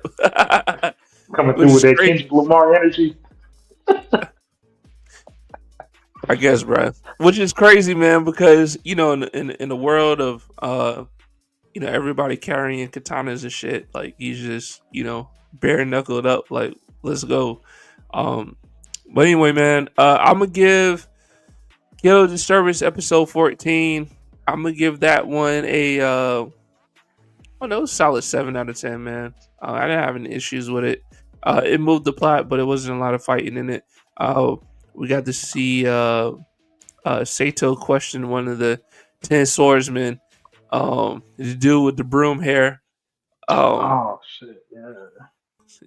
Coming Which through with is that crazy. Kendrick Lamar energy. I guess, bro. Which is crazy, man, because in the world of everybody carrying katanas and shit, like he's just bare knuckled up, like let's go. Um, but anyway, man, I'm gonna give Kyoto Disturbance episode 14. I'm gonna give that one a oh no, solid 7 out of 10, man. I didn't have any issues with it. It moved the plot, but it wasn't a lot of fighting in it. We got to see Sato question one of the 10 swordsmen, the dude with the broom hair. Oh shit, yeah.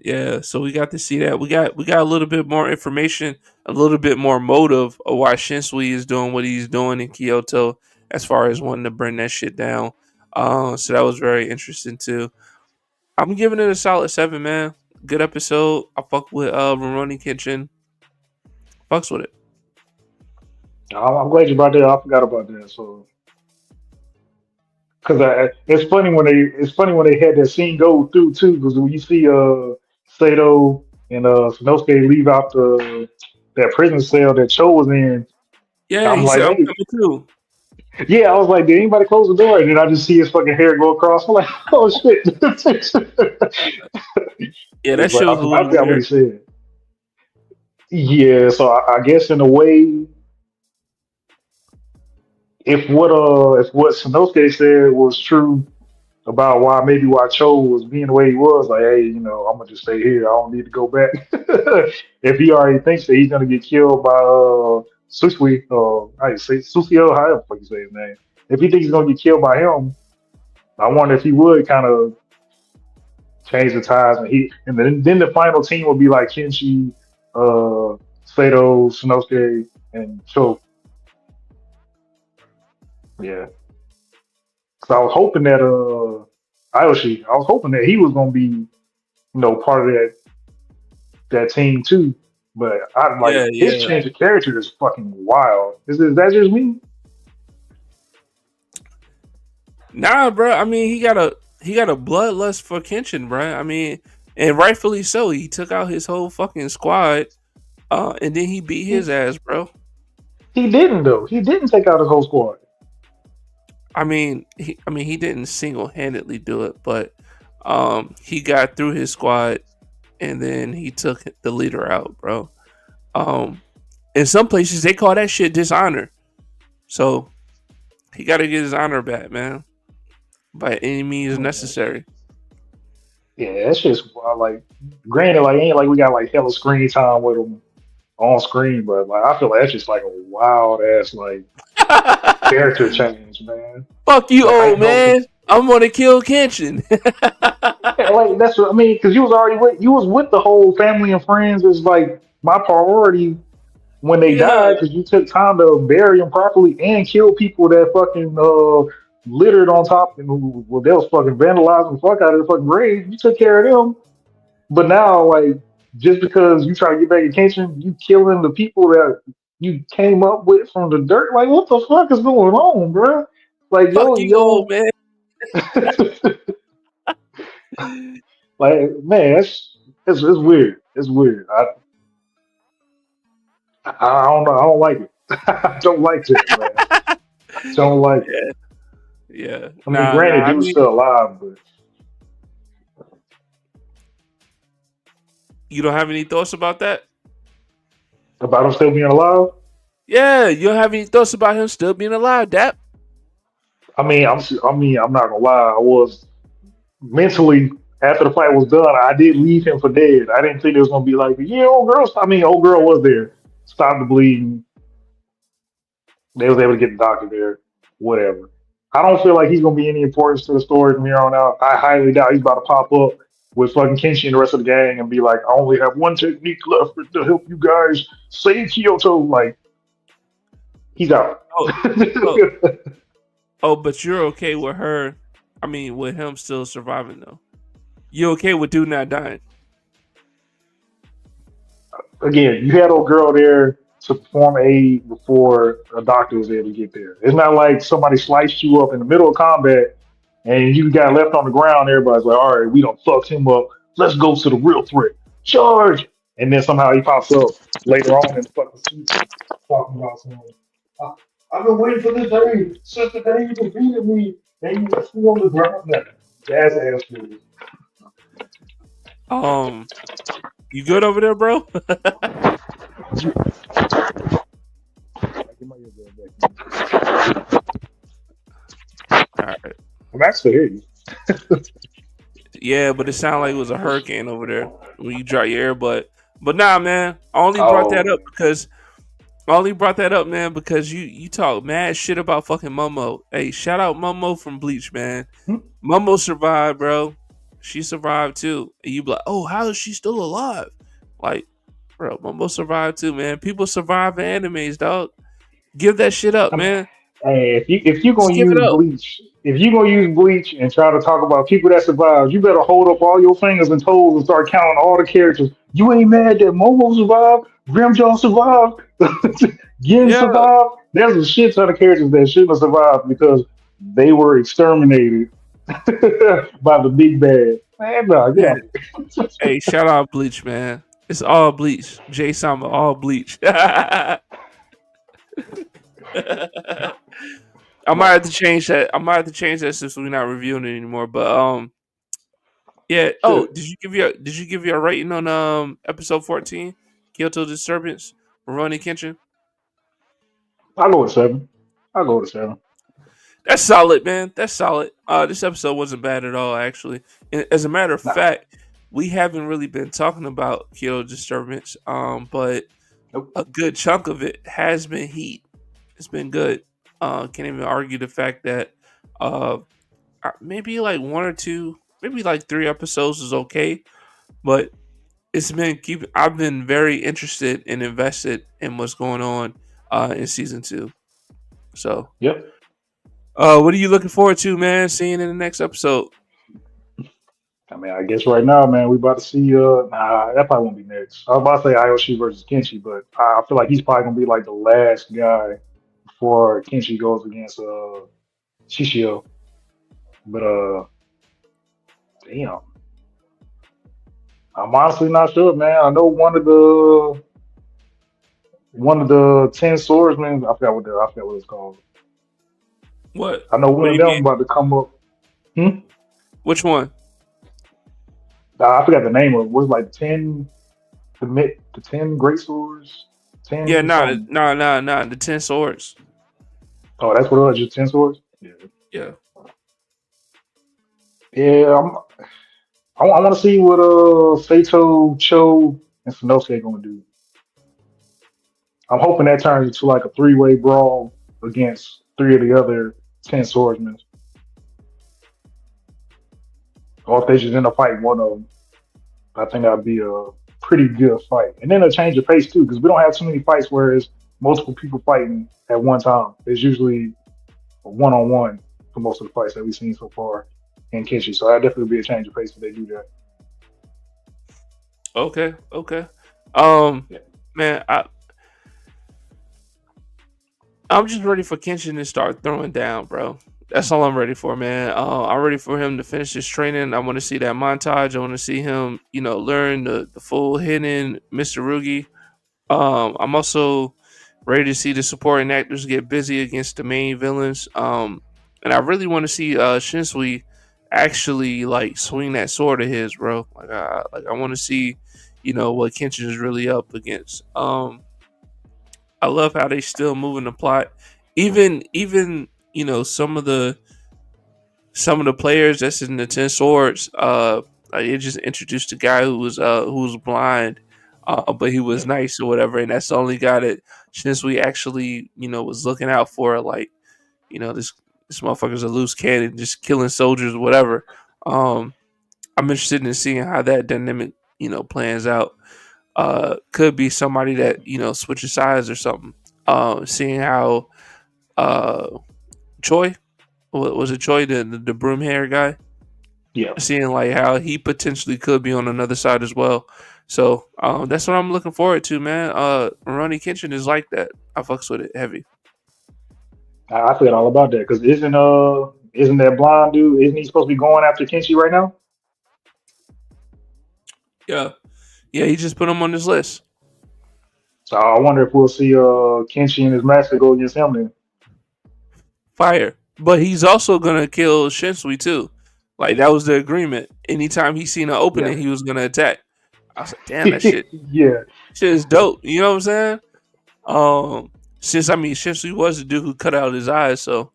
Yeah, so we got to see that. We got a little bit more information, a little bit more motive of why Shinsui is doing what he's doing in Kyoto, as far as wanting to bring that shit down. So that was very interesting too. I'm giving it a solid 7, man. Good episode. I fuck with Rurouni Kenshin. Fucks with it. I'm glad you brought that. I forgot about that. So, because it's funny when they had that scene go through too. Because when you see Sato and Sanosuke leave out the that prison cell that Cho was in, Yeah, I'm he like, said I'm hey, coming too. yeah, I was like, did anybody close the door? And then I just see his fucking hair go across. I'm like, oh shit. Yeah, that It's like shit was a I little forgot what he weird. said. Yeah, so I guess in a way, if what Sanosuke said was true about why Cho was being the way he was, like, hey, I'm gonna just stay here. I don't need to go back. If he already thinks that he's gonna get killed by Susui, how you say Susio, however the fuck you say his name. If he thinks he's gonna get killed by him, I wonder if he would kind of change the ties, and then the final team would be like Kenshi, Sato, Sanosuke, and Cho. Yeah. So I was hoping that I was hoping that he was gonna be, part of that team too. But I like Yeah, his yeah. change of character is fucking wild. Is that just me? Nah, bro. I mean, he got a bloodlust for Kenshin, bro. I mean, and rightfully so. He took out his whole fucking squad, and then he beat his He ass, bro. he didn't though. He didn't take out his whole squad. I mean, he didn't single handedly do it, but he got through his squad, and then he took the leader out, bro. Um, in some places they call that shit dishonor. So he got to get his honor back, man, by any means Yeah, necessary. yeah, that's just wild. Like, granted, like ain't like we got like hella screen time with him on screen, but like I feel like that's just like a wild ass like character change, man. Fuck you, Like I old didn't know. man. I'm gonna kill Kenshin. Yeah, like that's what I mean, because you was with the whole family and friends is like my priority when they Yeah, died because you took time to bury them properly and kill people that fucking littered on top and well they was fucking vandalizing the fuck out of the fucking grave. You took care of them, but now like just because you try to get back attention, you killing the people that you came up with from the dirt. Like what the fuck is going on, bro? Like fuck you, old yo. man. Like man, it's weird. It's weird. I don't know. I don't like it. I don't like it, man. I don't like it. Yeah, yeah. I mean, Nah. granted, I dude's mean, still alive, but you don't have any thoughts about that? about him still being alive. Yeah, you don't have any thoughts about him still being alive, Dap? I'm not gonna lie. I was mentally after the fight was done. I did leave him for dead. I didn't think it was gonna be like, yeah, old girl. Old girl was there, stopped the bleeding. They was able to get the doctor there. Whatever. I don't feel like he's gonna be any importance to the story from here on out. I highly doubt he's about to pop up with fucking Kenshi and the rest of the gang and be like, I only have one technique left to help you guys save Kyoto. Like he's out. Oh, oh, oh. But you're okay with her? I mean, with him still surviving though. You okay with dude not dying? Again, you had old girl there to perform aid before a doctor was able to get there. It's not like somebody sliced you up in the middle of combat and you got left on the ground. Everybody's like, all right, we don't fucked him up. Let's go to the real threat. Charge. and then somehow he pops up later on in the fucking season talking about something. "I- I've been waiting for this day since the day you defeated me, and you left me on the ground." Jazz ass dude. You good over there, bro? All right. I'm actually hear you. Yeah, but it sounded like it was a hurricane over there when you drop your earbud. But nah, man. I only brought that Oh, up, man, because you talk mad shit about fucking Momo. Hey, shout out Momo from Bleach, man. Momo survived, bro. She survived too. And you be like, oh, how is she still alive? Like, bro, Momo survived too, man. People survive in animes, dog. Give that shit up, I mean, man. hey, if you Just gonna give it use up. bleach, if you gonna use bleach and try to talk about people that survived, you better hold up all your fingers and toes and start counting all the characters. You ain't mad that Momo survived, Grimjaw survived, Gin Yeah, survived. There's a shit ton of characters that shouldn't have survived because they were exterminated by the big bad. Man, nah, get man. out of here. Hey, shout out Bleach, man. It's all Bleach. J Sama, all Bleach. I might have to change that. I might have to change that since we're not reviewing it anymore. But yeah. Oh, Shit. did you give your rating on episode 14, Kyoto Disturbance, Rurouni Kenshin? I'll go with 7. I'll go with 7. That's solid, man. That's solid. This episode wasn't bad at all, actually. And as a matter of Nah, fact, we haven't really been talking about Kyoto Disturbance. But nope. a good chunk of it has been heat. It's been good. Can't even argue the fact that uh maybe like one or two, maybe like 3 episodes is okay, but it's been keep. I've been very interested and invested in what's going on in season 2. So, Yep. what are you looking forward to, man? Seeing in the next episode? I mean, I guess right now, man, we about to see. Nah, that probably won't be next. I was about to say Ayoshi versus Kenshi, but I feel like he's probably gonna be like the last guy before Kenshi goes against Shishio. But damn, I'm honestly not sure, man. I know one of the 10 swordsmen. I forgot what it's called. What? I know What one do of you them mean? about to come up. Hmm? Which one? I forgot the name of it. Was like 10 the 10 great swords, Yeah, 10 no, something. no, no, no. The 10 swords. Oh, that's what it was. Just 10 swords. Yeah. Yeah. Yeah, I want to see what Sato, Cho, and Sanosuke gonna do. I'm hoping that turns into like a 3-way brawl against 3 of the other 10 swordsmen, or if they just end up fighting one of them. I think that'd be a pretty good fight, and then a change of pace too, because we don't have too many fights where it's multiple people fighting at one time. It's usually a one-on-one for most of the fights that we've seen so far in Kenshi. So that definitely be a change of pace if they do that. Okay. Okay. Um, Yeah. man, I'm just ready for Kenshin to start throwing down, bro. That's all I'm ready for, man. I'm ready for him to finish his training. I want to see that montage. I want to see him, learn the full hidden Mr. Rugi. I'm also ready to see the supporting actors get busy against the main villains. And I really want to see Shinsui actually like swing that sword of his, bro. Like I want to see, what Kenshin is really up against. I love how they still moving the plot. Even some of the players that's in the 10 swords. Like it just introduced a guy who was blind, but he was Yep. nice or whatever, and that's the only guy that Shinsui actually was looking out for. Like this motherfucker's a loose cannon, just killing soldiers or whatever. Um, I'm interested in seeing how that dynamic plans out. Could be somebody that switches sides or something. Seeing how uh Choi was it Choi the broom hair guy? Yeah. Seeing like how he potentially could be on another side as well. So that's what I'm looking forward to, man. Rurouni Kenshin is like that. I fucks with it heavy. I forgot all about that because isn't that blonde dude? Isn't he supposed to be going after Kenshi right now? Yeah, Yeah, he just put him on his list. So I wonder if we'll see Kenshin and his master go against him then. Fire. But he's also gonna kill Shinsui too. Like that was the agreement. Anytime he seen an Yeah. opening, he was gonna attack. I was like, damn, that shit Yeah. is dope. You know what I'm saying? Since Shinsui was the dude who cut out his eyes, so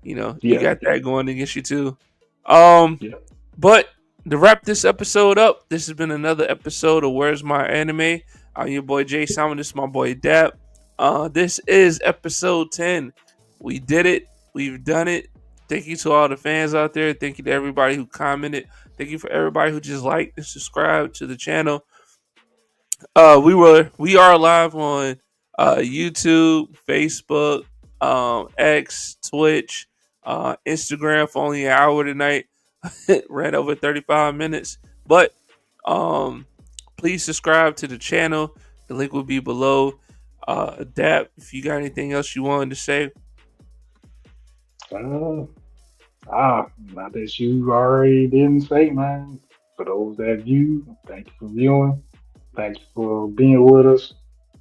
you Yeah. got that going against you too. Um, Yeah. but to wrap this episode up, this has been another episode of Where's My Anime? I'm your boy Jay Simon. This is my boy Dap. This is episode 10. We did it. We've done it. Thank you to all the fans out there. Thank you to everybody who commented. Thank you for everybody who just liked and subscribed to the channel. We are live on YouTube, Facebook, X, Twitch, Instagram for only an hour tonight. Ran over 35 minutes. But please subscribe to the channel. The link will be below. Dap, if you got anything else you wanted to say. Not that you already didn't say, man. For those that view, thank you for viewing. Thank you for being with us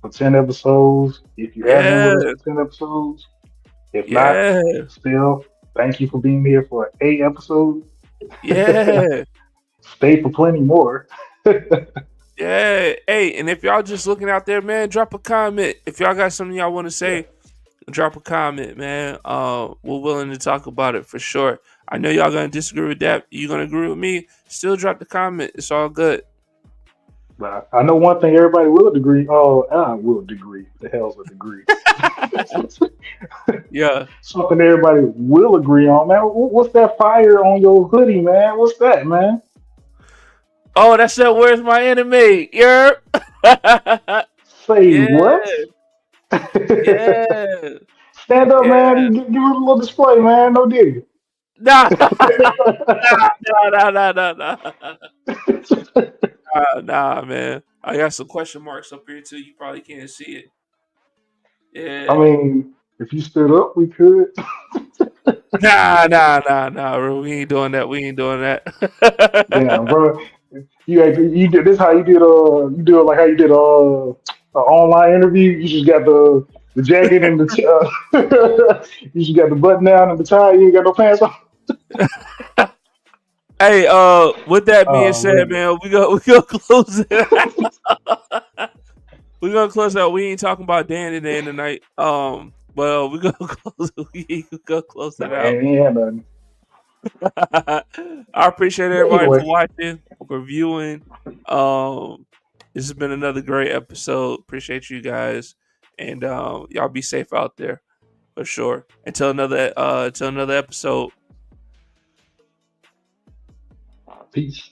for 10 episodes. If you have been with us Yeah, for 10 episodes, if not, yeah, still, thank you for being here for 8 episodes. yeah. Stay for plenty more. Yeah. Hey, and if y'all just looking out there, man, drop a comment. If y'all got something y'all want to Yeah. say, drop a comment, man. We're willing to talk about it for sure. I know y'all gonna disagree with that. You gonna agree with me? Still drop the comment. It's all good. But I know one thing everybody will agree. Oh, I will agree. The hell's a degree? Yeah. Something everybody will agree on, man. What's that fire on your hoodie, man? What's that, man? Oh, that's that. Where's my anime? Yeah. Say Yeah. what? Yeah. Stand up, Yeah. man. Give it a little display, man. No dig. Nah. Nah. Nah, man. I got some question marks up here too. You probably can't see it. I Yeah. mean, if you stood up, we could. Nah. Bro. We ain't doing that. We ain't doing Damn, that. bro. You did this how you did you do it like how you did an online interview. You just got the jacket and the you just got the button down and the tie. You ain't got no pants on. Hey, with that being Oh said, man. man, we gonna close it. We gonna close out. We ain't talking about Dan today and tonight. Well, we gonna close. We gonna close Nah, it out. ain't had nothing. I appreciate But everybody anyway, for watching, for viewing. This has been another great episode. Appreciate you guys, and y'all be safe out there for sure. Until another episode. peace.